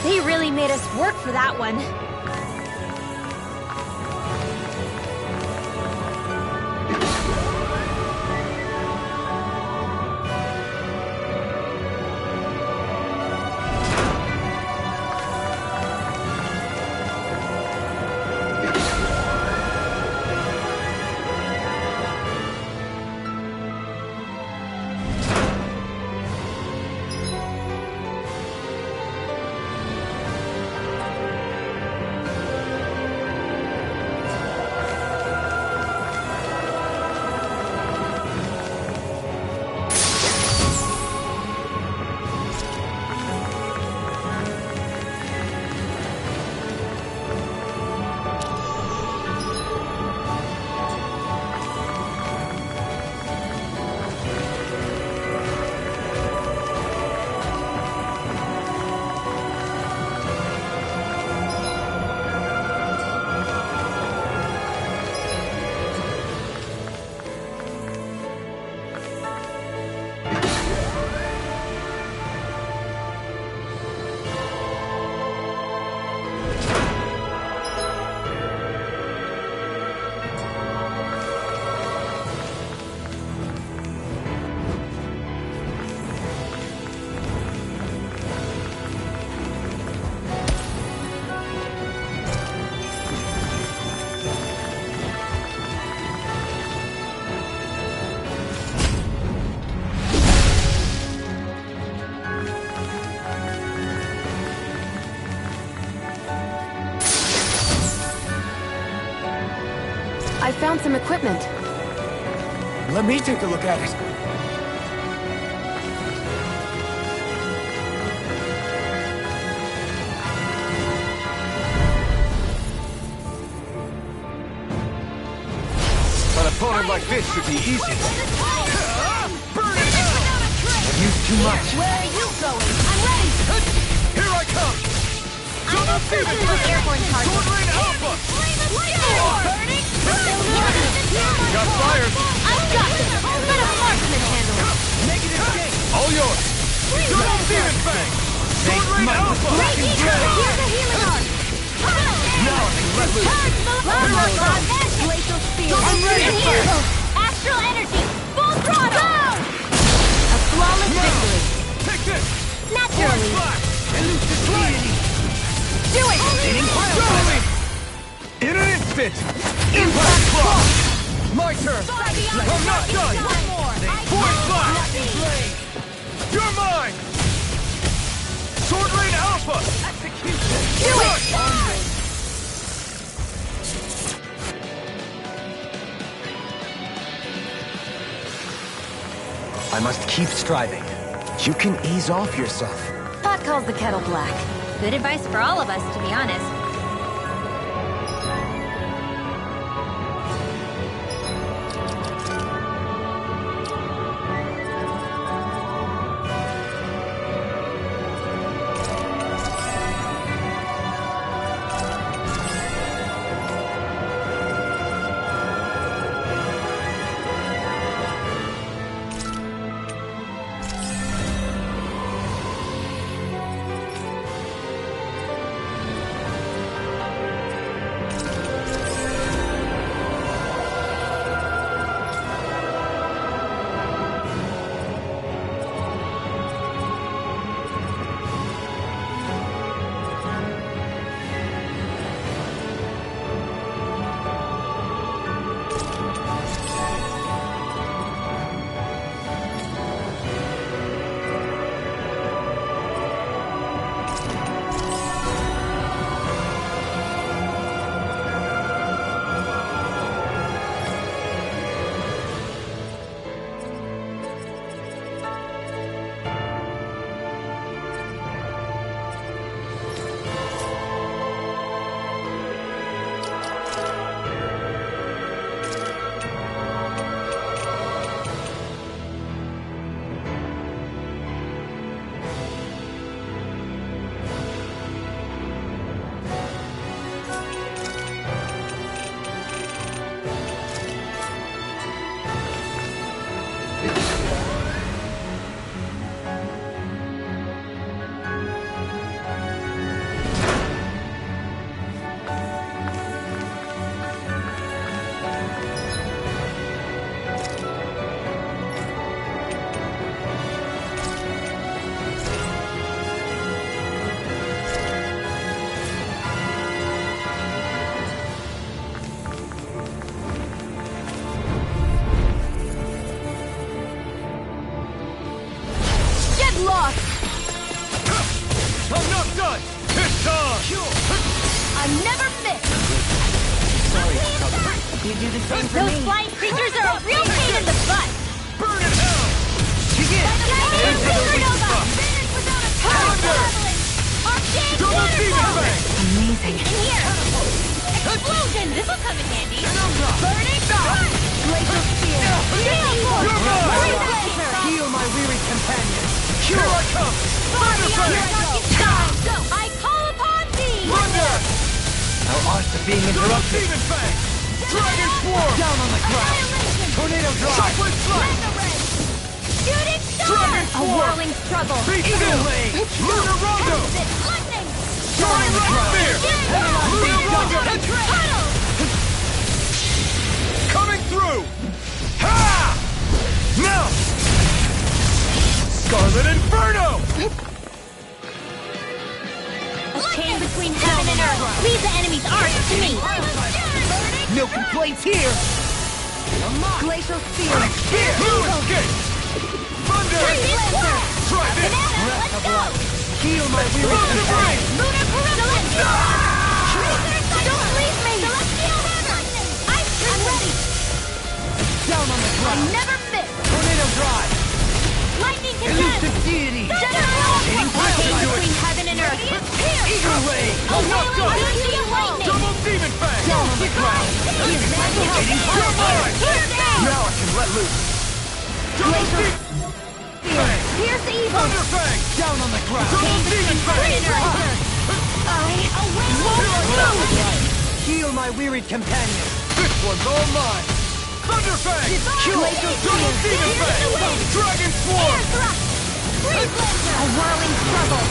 They really made us work for that one. I found some equipment. Let me take a look at it. An opponent like this should be easy. Burn it out! I've used too much. Where are you going? I'm ready! Here I come! I'm not Demon with Fang! airborne Sword targets. Rain Alpha! Burning! Got fires! I've got this! Let a marksman handle it! All yours! Double Demon Fang! Sword Rain Alpha! Here's a healing arc! Now I can let loose! Charge the Longboard God and Glacial Spear! Double Demon Here! Fang! Astral Energy! Full throttle! A flawless victory! Take this! Naturally! Flash! Elusive deity! Do it! Surely! In an instant! Impact Clock! My turn! I'm not done! Void Flash! You're mine! Sword Rain Alpha! Execution! Do it! I must keep striving. You can ease off yourself. Pot calls the kettle black. Good advice for all of us, to be honest. I'm not done! It's time! I'm never fit! You do the same for Those me. flying creatures are a real pain in the butt! Burn in hell! Supernova! Finish without a traveling! Arcane Double waterfall! Demon Fang! Amazing. In here! Explosion! This'll come in handy! Burning Strike! Glacial Spear! Gale Force! Freeze Laser! Heal my weary companions. Here I come! Body Thunder armor! Fang! Go! I call upon thee! Thunder! Our arts are being Double interrupted. Demon Fang! Dragon Swarm! Down on the ground. Annihilation! Tornado drive. Chocolate Slice! Mega Ray! Shooting Star! Dragon A Swarm! whirling struggle! Be still! Lunar Rondo! Lightning! Soaring Rock Spear! Lunar Rondo! Puddle! Coming through! Ha! Now! Scarlet Inferno! A chain between heaven and earth. Leave the enemy's arc to me. No complaints here! Glacial Spear. Spear! New escape! Thunder! Try this! Let's go! Heal my weary Explosive companions. Ray! Lunar Celestial! Don't leave me! Celestial Hammer! I'm ready! Oh, not done! Double Demon Fang! Down on the ground! You're mine! Now I can let loose! Double Demon Fang! Here's the evil! Thunder Fang! Down on the ground! Double Demon Fang! Heal my wearied companion. This one's all mine! Thunder Fang! Double Demon Fang! Dragon Swarm! A whirling struggle!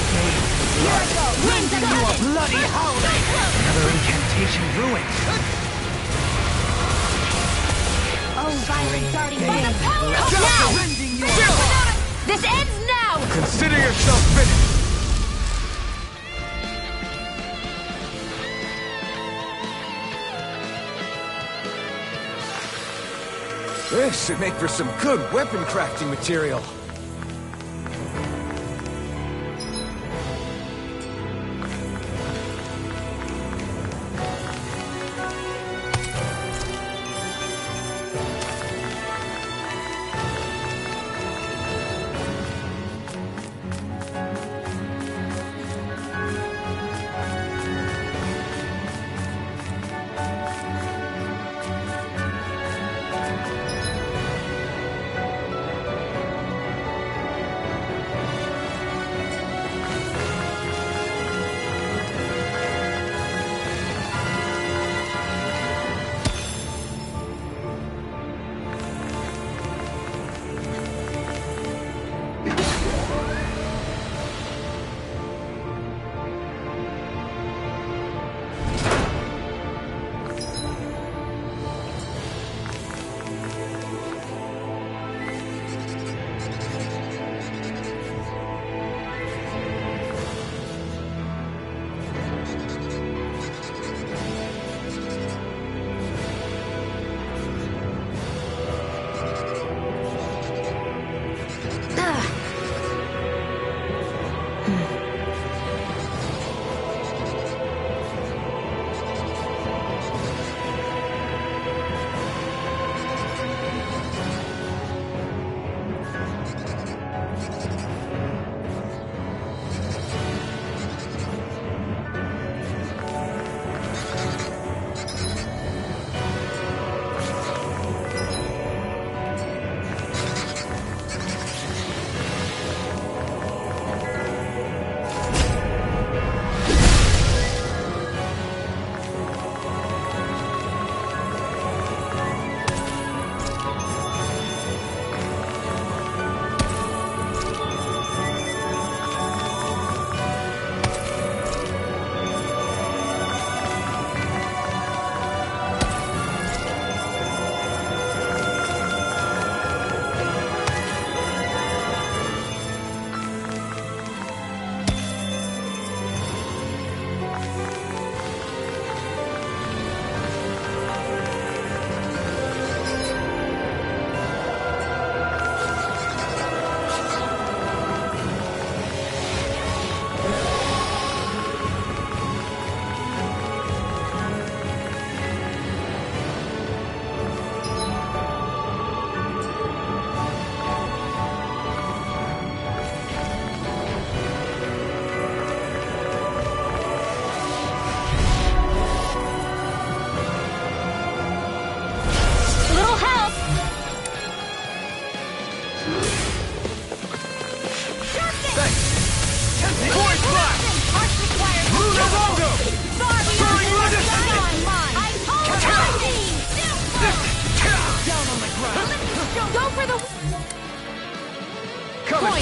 Rending you a bloody howling! Another incantation ruined. Oh, violent darting by the power of Now! now! Rending you a... This ends now! Consider yourself finished! This should make for some good weapon crafting material.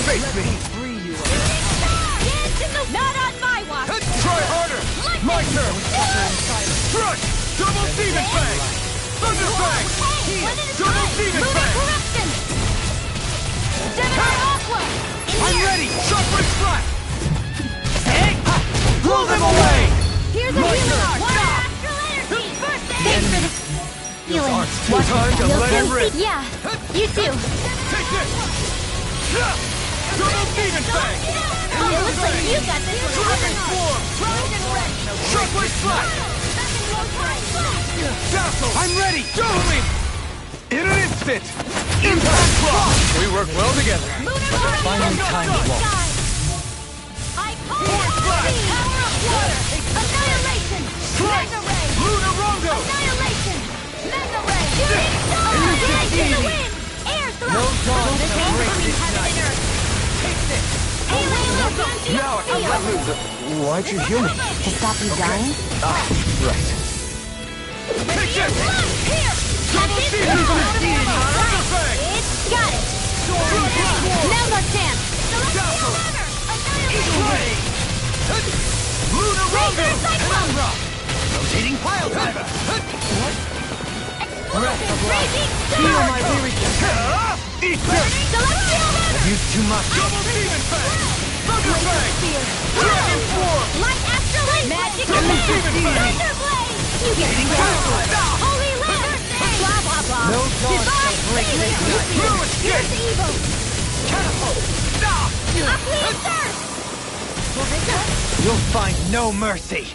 Face me! Not on my watch! Try harder! My turn! Crush! Double Demon Fang! Thunder Fang! Double Demon Fang! Gemini Aqua! I'm ready! Shockwave Slap! Blow them away! Here's a healing art! One astral energy! Thanks for the healing. Time to let it rip! Yeah, you too. Take this! Double Demon Fang! Oh, it looks like you got this one. Dragon Swarm! Shockwave Slap! Dazzle! I'm ready! Show me! In an instant! Impact Block! We work well together. Finally time to walk. I call it the power of water! Why'd you heal me? To stop you dying? Right. Take this! Here! Got this! It's got it! Now's our chance! Celestial Hammer! Lunar Razor Rondo! Cyclone! Rotating Pile Driver! Explosive! Raging Feel Sword! my weary Eat this! Celestial Hammer! Used too much. Double Demon Fang! Thunder Laser Fang! Spear! Dragon Form! Light Astrolabe! Magic Double Command! Demon Fang! Thunder Blade! You get Holy Lamp! Blah blah blah! No dawn shall break this night. No escape! Here's the evil! Catapult! Uplead Thirst! You'll find no mercy.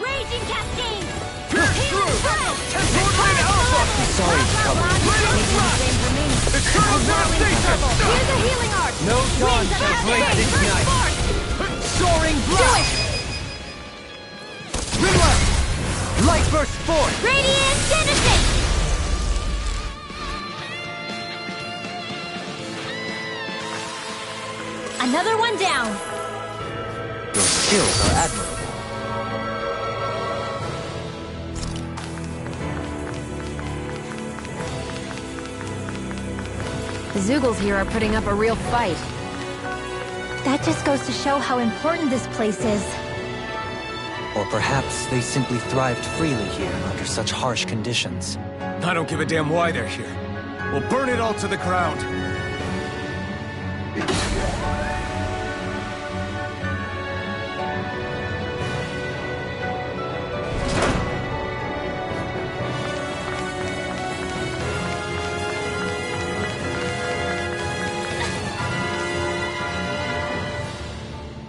Raging Cascade! Healing Breath! Sword Alpha! Sorry, trouble. Eternal Devastation! Here's a healing arc! No dawn Wings of shall break Cascade! this night. Soaring Blast! Rimla! Light burst forth. Radiant Genesis! Another one down! Your skills are admirable. The Zoogles here are putting up a real fight. That just goes to show how important this place is. Or perhaps they simply thrived freely here under such harsh conditions. I don't give a damn why they're here. We'll burn it all to the ground.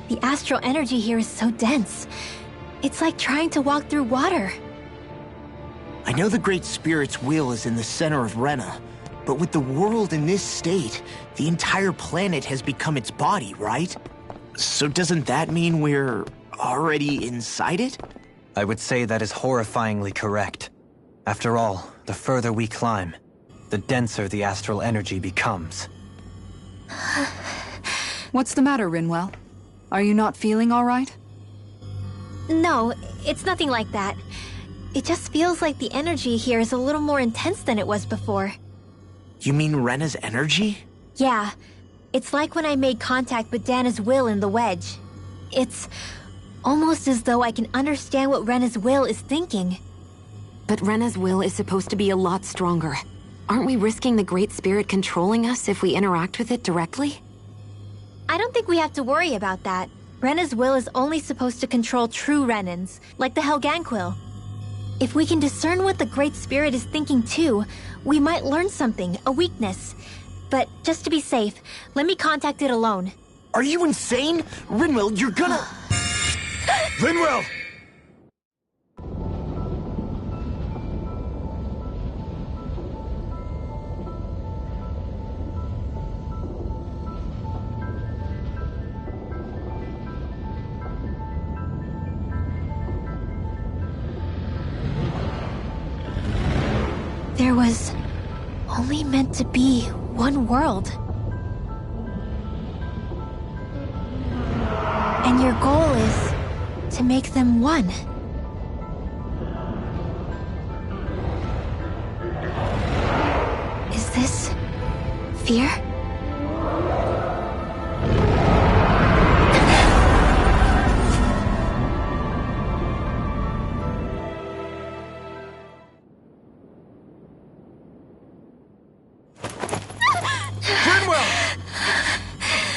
The astral energy here is so dense. It's like trying to walk through water. I know the Great Spirit's will is in the center of Rena, but with the world in this state, the entire planet has become its body, right? So doesn't that mean we're already inside it? I would say that is horrifyingly correct. After all, the further we climb, the denser the astral energy becomes. What's the matter, Rinwell? Are you not feeling all right? No, it's nothing like that. It just feels like the energy here is a little more intense than it was before. You mean Rena's energy? Yeah, it's like when I made contact with Dana's will in the wedge. It's almost as though I can understand what Rena's will is thinking. But Rena's will is supposed to be a lot stronger. Aren't we risking the Great Spirit controlling us if we interact with it directly? I don't think we have to worry about that. Rena's will is only supposed to control true Renans, like the Helganquil. If we can discern what the Great Spirit is thinking too, we might learn something, a weakness. But just to be safe, let me contact it alone. Are you insane? Rinwell, you're gonna... Rinwell! There was only meant to be one world. And your goal is to make them one. Is this fear?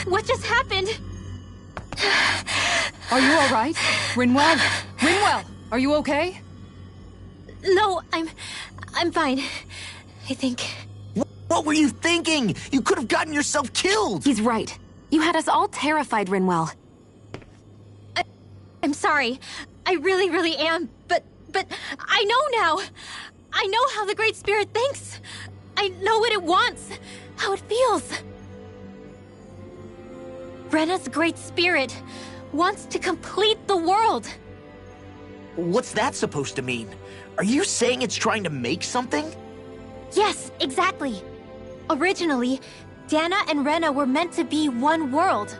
What just happened? Are you all right? Rinwell? Rinwell, are you okay? No, I'm fine. I think. What were you thinking? You could have gotten yourself killed! He's right. You had us all terrified, Rinwell. I'm sorry. I really am. But I know now. I know how the Great Spirit thinks. I know what it wants. How it feels. Rena's Great Spirit wants to complete the world. What's that supposed to mean? Are you saying it's trying to make something? Yes, exactly. Originally, Dana and Rena were meant to be one world.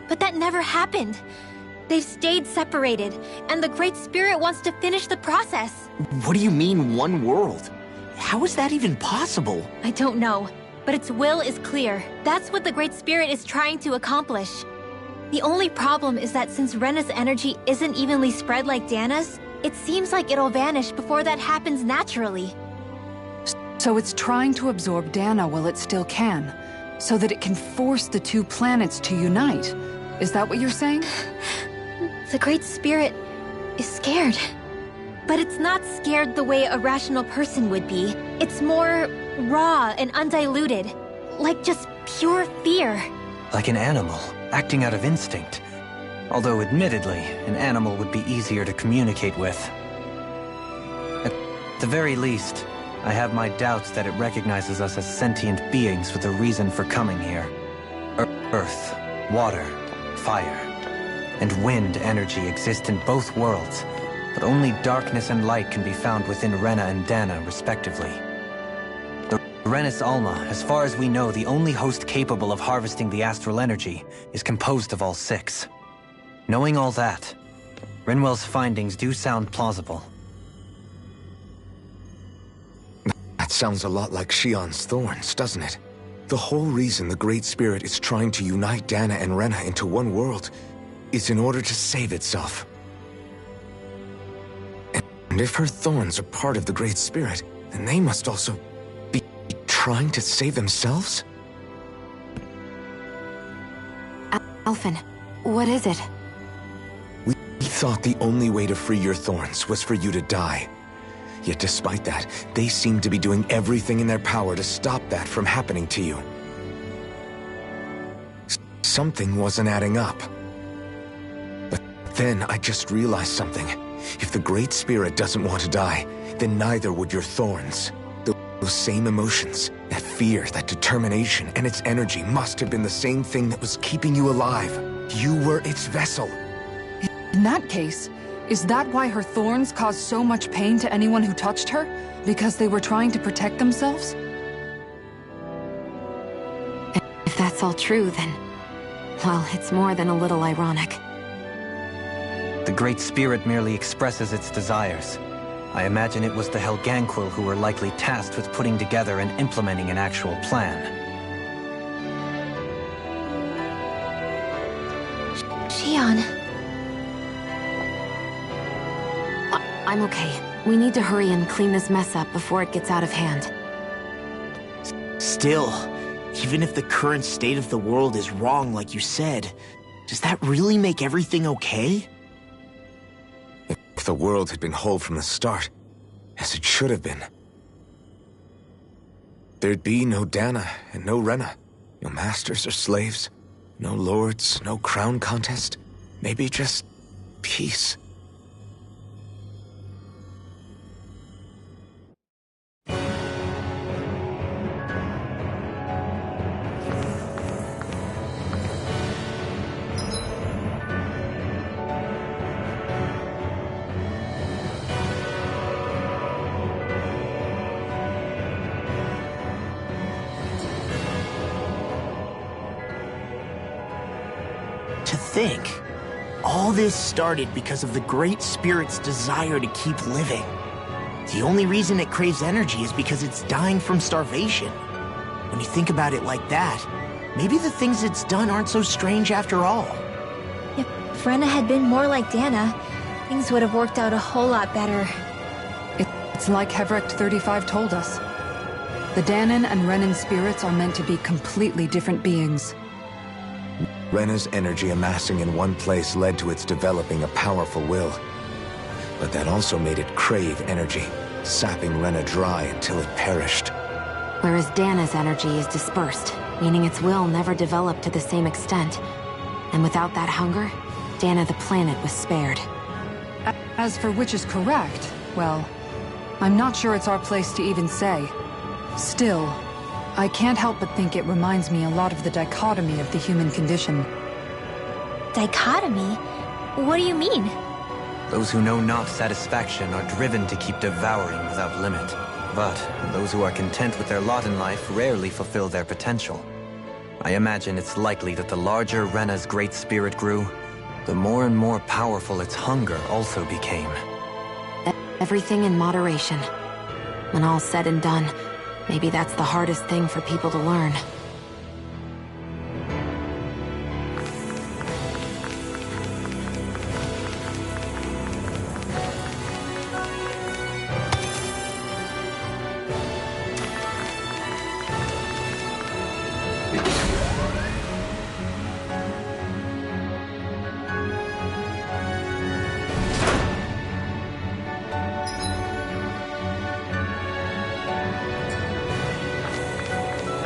But that never happened. They've stayed separated, and the Great Spirit wants to finish the process. What do you mean, one world? How is that even possible? I don't know, but its will is clear. That's what the Great Spirit is trying to accomplish. The only problem is that since Rena's energy isn't evenly spread like Dana's, it seems like it'll vanish before that happens naturally. So it's trying to absorb Dana while it still can, so that it can force the two planets to unite. Is that what you're saying? The Great Spirit is scared. But it's not scared the way a rational person would be. It's more raw and undiluted. Like just pure fear. Like an animal, acting out of instinct. Although admittedly, an animal would be easier to communicate with. At the very least, I have my doubts that it recognizes us as sentient beings with a reason for coming here. Earth, water, fire, and wind energy exist in both worlds, but only darkness and light can be found within Rena and Dana, respectively. The Renis Alma, as far as we know, the only host capable of harvesting the astral energy, is composed of all six. Knowing all that, Rinwell's findings do sound plausible. That sounds a lot like Shion's thorns, doesn't it? The whole reason the Great Spirit is trying to unite Dana and Rena into one world is in order to save itself. And if her thorns are part of the Great Spirit, then they must also be trying to save themselves? Alphen, what is it? We thought the only way to free your thorns was for you to die. Yet despite that, they seem to be doing everything in their power to stop that from happening to you. Something wasn't adding up. But then I just realized something. If the Great Spirit doesn't want to die, then neither would your thorns. Those same emotions, that fear, that determination, and its energy must have been the same thing that was keeping you alive. You were its vessel. In that case, is that why her thorns caused so much pain to anyone who touched her? Because they were trying to protect themselves? If that's all true, then... well, it's more than a little ironic. The Great Spirit merely expresses its desires. I imagine it was the Helganquil who were likely tasked with putting together and implementing an actual plan. Shion... I'm okay. We need to hurry and clean this mess up before it gets out of hand. Still, even if the current state of the world is wrong like you said, does that really make everything okay? If the world had been whole from the start, as it should have been, there'd be no Dana and no Rena, no masters or slaves, no lords, no crown contest, maybe just peace. Think. All this started because of the Great Spirit's desire to keep living. The only reason it craves energy is because it's dying from starvation. When you think about it like that, maybe the things it's done aren't so strange after all. If Rena had been more like Dana, things would have worked out a whole lot better. It's like Hevrecht 35 told us. The Dahnan and Renan spirits are meant to be completely different beings. Rena's energy amassing in one place led to its developing a powerful will. But that also made it crave energy, sapping Rena dry until it perished. Whereas Dana's energy is dispersed, meaning its will never developed to the same extent. And without that hunger, Dana the planet was spared. As for which is correct, well, I'm not sure it's our place to even say. Still, I can't help but think it reminds me a lot of the dichotomy of the human condition. Dichotomy? What do you mean? Those who know not satisfaction are driven to keep devouring without limit. But those who are content with their lot in life rarely fulfill their potential. I imagine it's likely that the larger Rena's great spirit grew, the more and more powerful its hunger also became. Everything in moderation. When all's said and done, maybe that's the hardest thing for people to learn.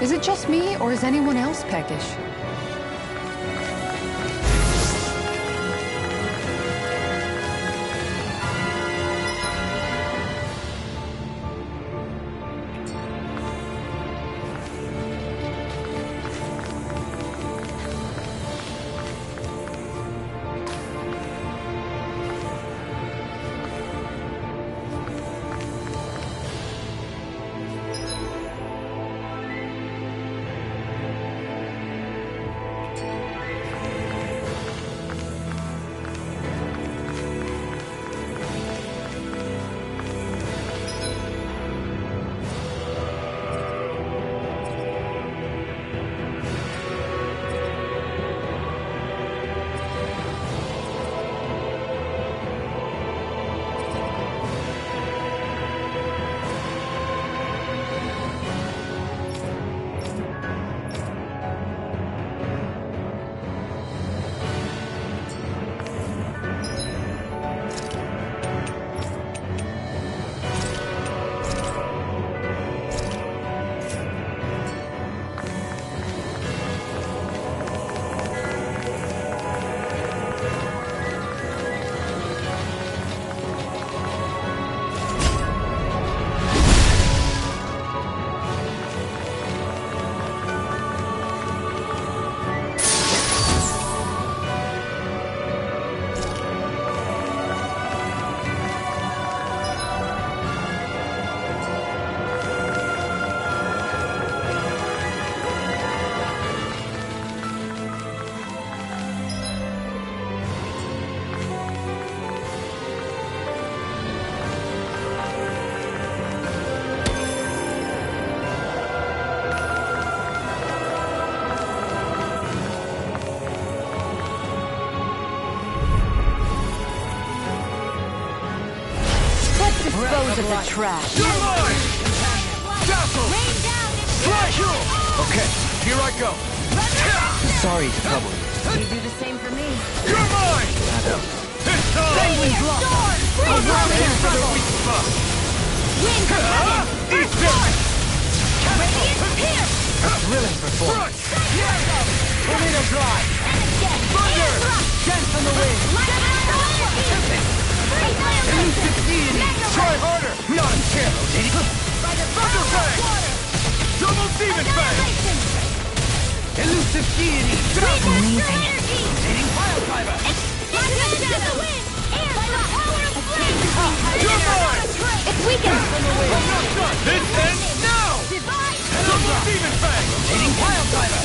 Is it just me, or is anyone else peckish? Dispose of the trash. You're mine! Dazzle! Flash! Okay, here I go. Sorry to trouble you. You do the same for me. You're mine! It's time! Sanguine block! I'm ready for the weak spot! Eat this! Thrilling performance. Tornado drive! Thunder! Dance on the wind! Elusive deity! Try harder! Not a chance! Thunder Fang! Double Demon Fang! Elusive deity! Amazing. Hitting Pile Driver! You're mine! It's weakened! I'm not done! This ends now! Double Demon Fang! Hitting Pile Driver!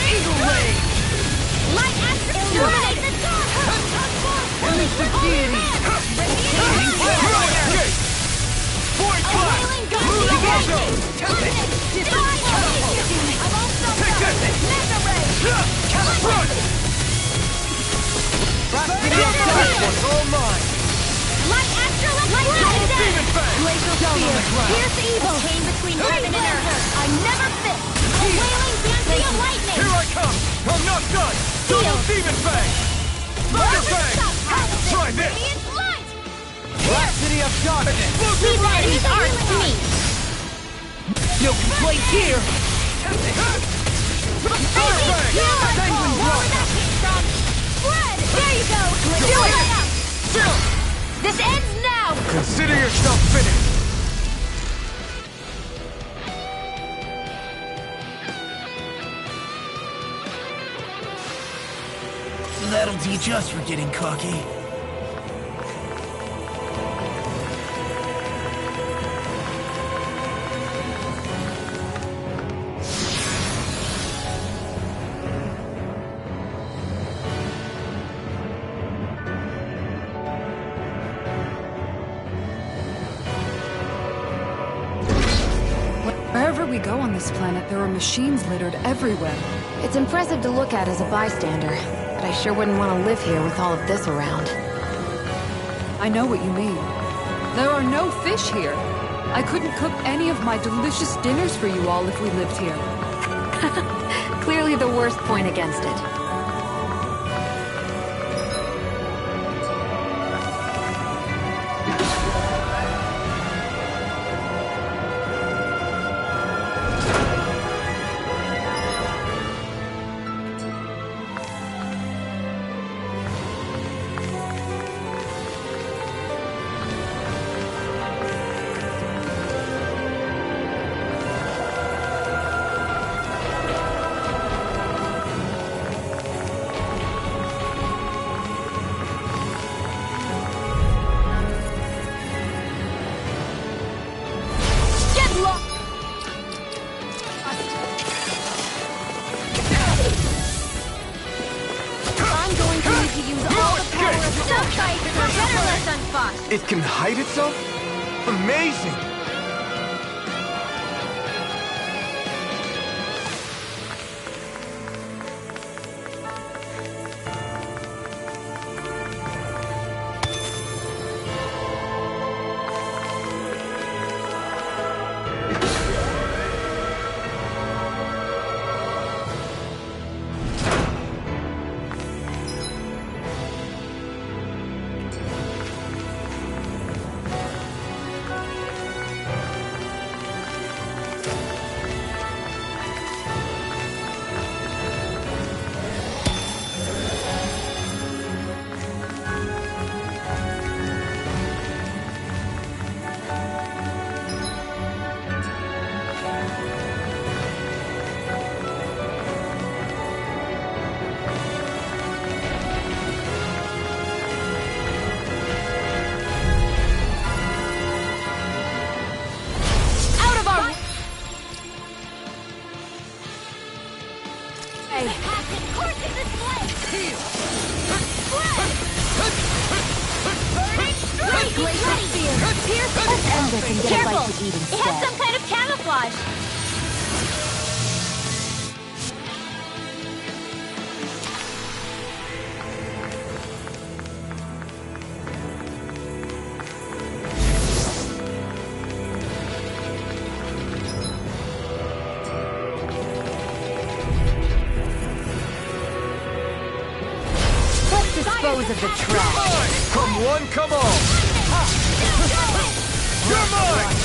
Eagle Ray! Light Astral illuminate the dark! Elusive deity! Hitting Pile Driver! Void Blast! Move the Mojo! Take this! Run! Last video was all mine! Light Astral Double Demon Fang! Glacial Spear! Pierce evil! A chain between heaven and earth! I never fit! A wailing banshee of lightning! Here I come! I'm not done! Double Demon Fang! Thunder Fang! Try this! Radiant light! Velocity of darkness! Leave enemy's art to me! No complaints here! Thunder Fang! Sanguine Where that came from? Spread! There you go! Do it! Still! This ends now! Consider yourself finished! That'll teach us for getting cocky. Wherever we go on this planet, there are machines littered everywhere. It's impressive to look at as a bystander, but I sure wouldn't want to live here with all of this around. I know what you mean. There are no fish here. I couldn't cook any of my delicious dinners for you all if we lived here. Clearly the worst point against it. It can hide itself? Amazing! Careful! It has some kind of camouflage! Let's dispose of the trash. Come one, come all! You're mine!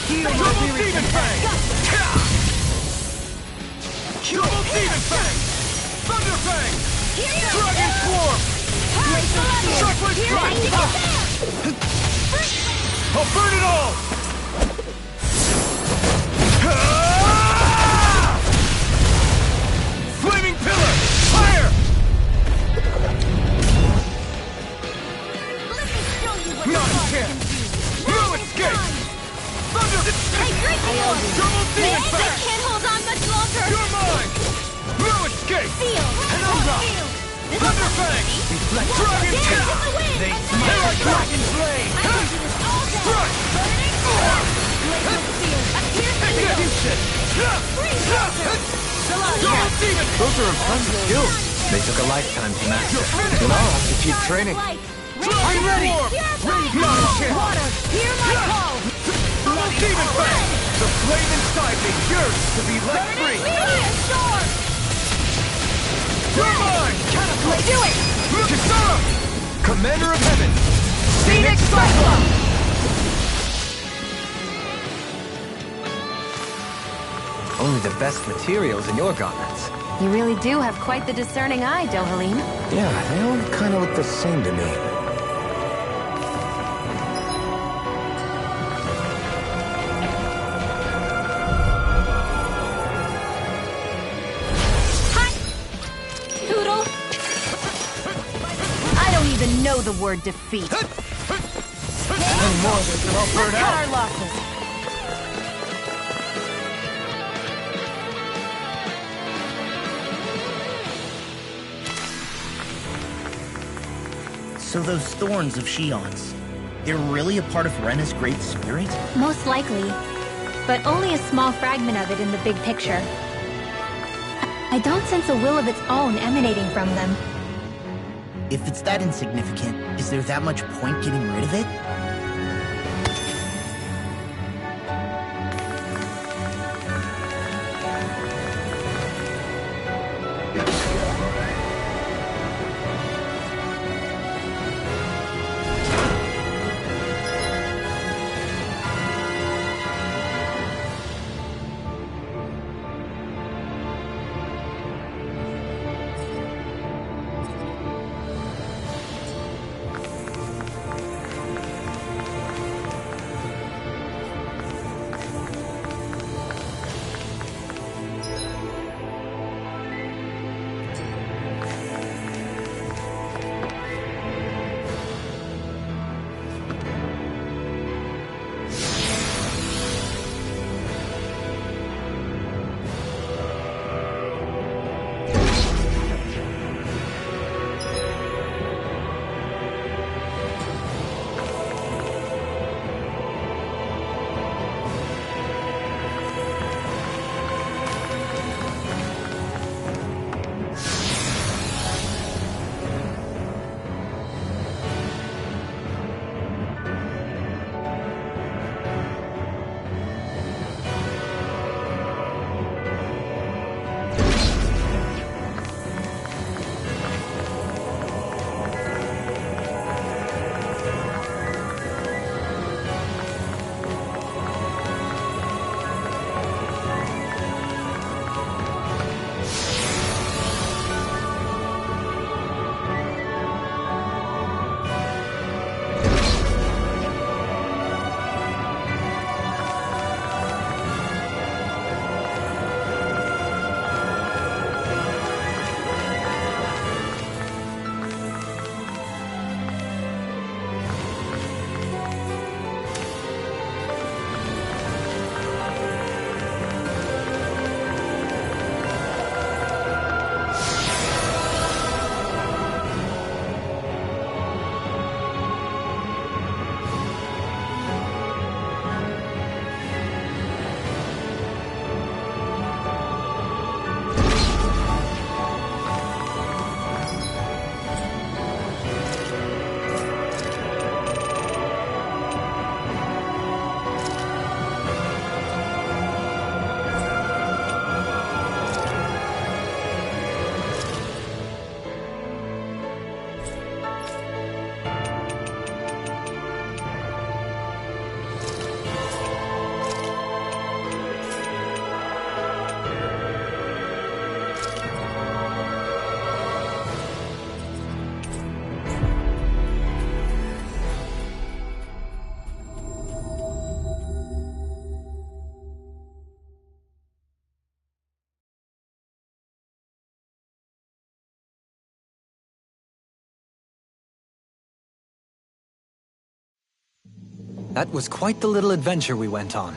Double Demon Fang! Double Demon Fang! Thunder Fang! Dragon Swarm! Sharpwood Strike! I'll burn it all! Flaming Pillar! Fire! Not a chance! No escape! Thunder! Hey, Drinking Lord! Double Demon I Fang! can't hold on much longer! You're mine! No escape! Feel! Penumbra! Thunder Fang! Dragon Tail! They smell like Dragon Blade! I can do this all day! Strike! Glacial Spear! A piercing Execution! Double Demon! Those are impressive skills. They took a lifetime to master. And I'll have to keep training. I'm ready! Purify! Not a chance! Water! Hear my call! The flame inside me yearns to be let free! Storm! You're mine! Catapult! Do it! Kisara! Commander of Heaven! Phoenix Cyclone! Only the best materials in your garments. You really do have quite the discerning eye, Dohalim. Yeah, they all kind of look the same to me. Poodle! I don't even know the word defeat. Any more of this and I'll burn Cut out! our losses. So those thorns of Shion's, they're really a part of Rena's Great Spirit? Most likely. But only a small fragment of it in the big picture. I don't sense a will of its own emanating from them. If it's that insignificant, is there that much point getting rid of it? That was quite the little adventure we went on.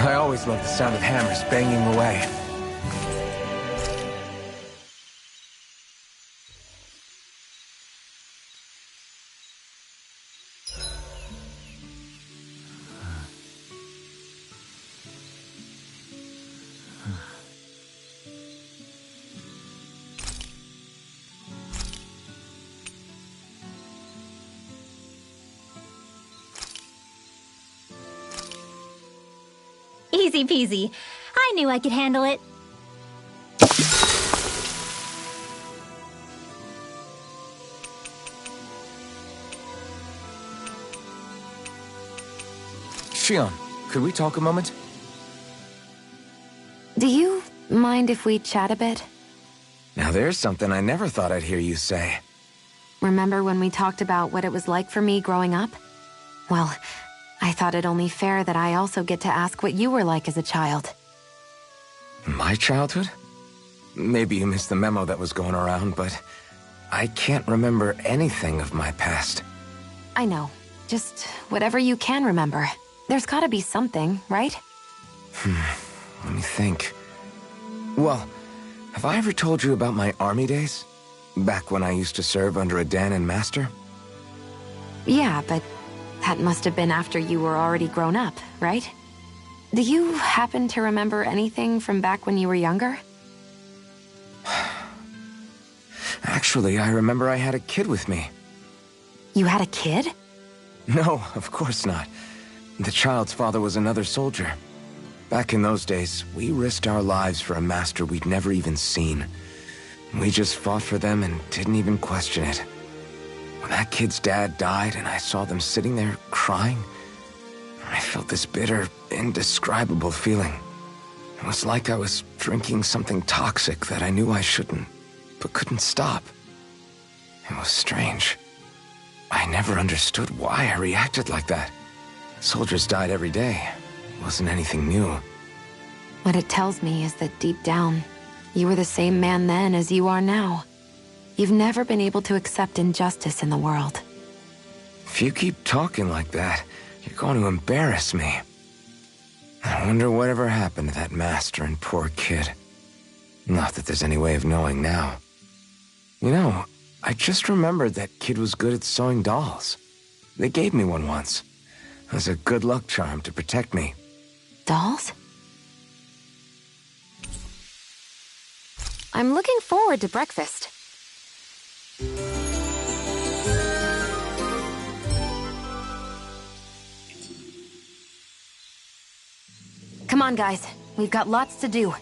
I always loved the sound of hammers banging away. Easy peasy. I knew I could handle it. Shion, could we talk a moment? Do you mind if we chat a bit? Now there's something I never thought I'd hear you say. Remember when we talked about what it was like for me growing up? Well, I thought it only fair that I also get to ask what you were like as a child. My childhood? Maybe you missed the memo that was going around, but I can't remember anything of my past. I know. Just whatever you can remember. There's gotta be something, right? Let me think. Well, have I ever told you about my army days? Back when I used to serve under a Dahnan master? Yeah, but that must have been after you were already grown up, right? Do you happen to remember anything from back when you were younger? Actually, I remember I had a kid with me. You had a kid? No, of course not. The child's father was another soldier. Back in those days, we risked our lives for a master we'd never even seen. We just fought for them and didn't even question it. When that kid's dad died and I saw them sitting there crying, I felt this bitter, indescribable feeling. It was like I was drinking something toxic that I knew I shouldn't, but couldn't stop. It was strange. I never understood why I reacted like that. Soldiers died every day. It wasn't anything new. What it tells me is that deep down, you were the same man then as you are now. You've never been able to accept injustice in the world. If you keep talking like that, you're going to embarrass me. I wonder whatever happened to that master and poor kid. Not that there's any way of knowing now. You know, I just remembered that kid was good at sewing dolls. They gave me one once. It was a good luck charm to protect me. Dolls? I'm looking forward to breakfast. Come on, guys. We've got lots to do.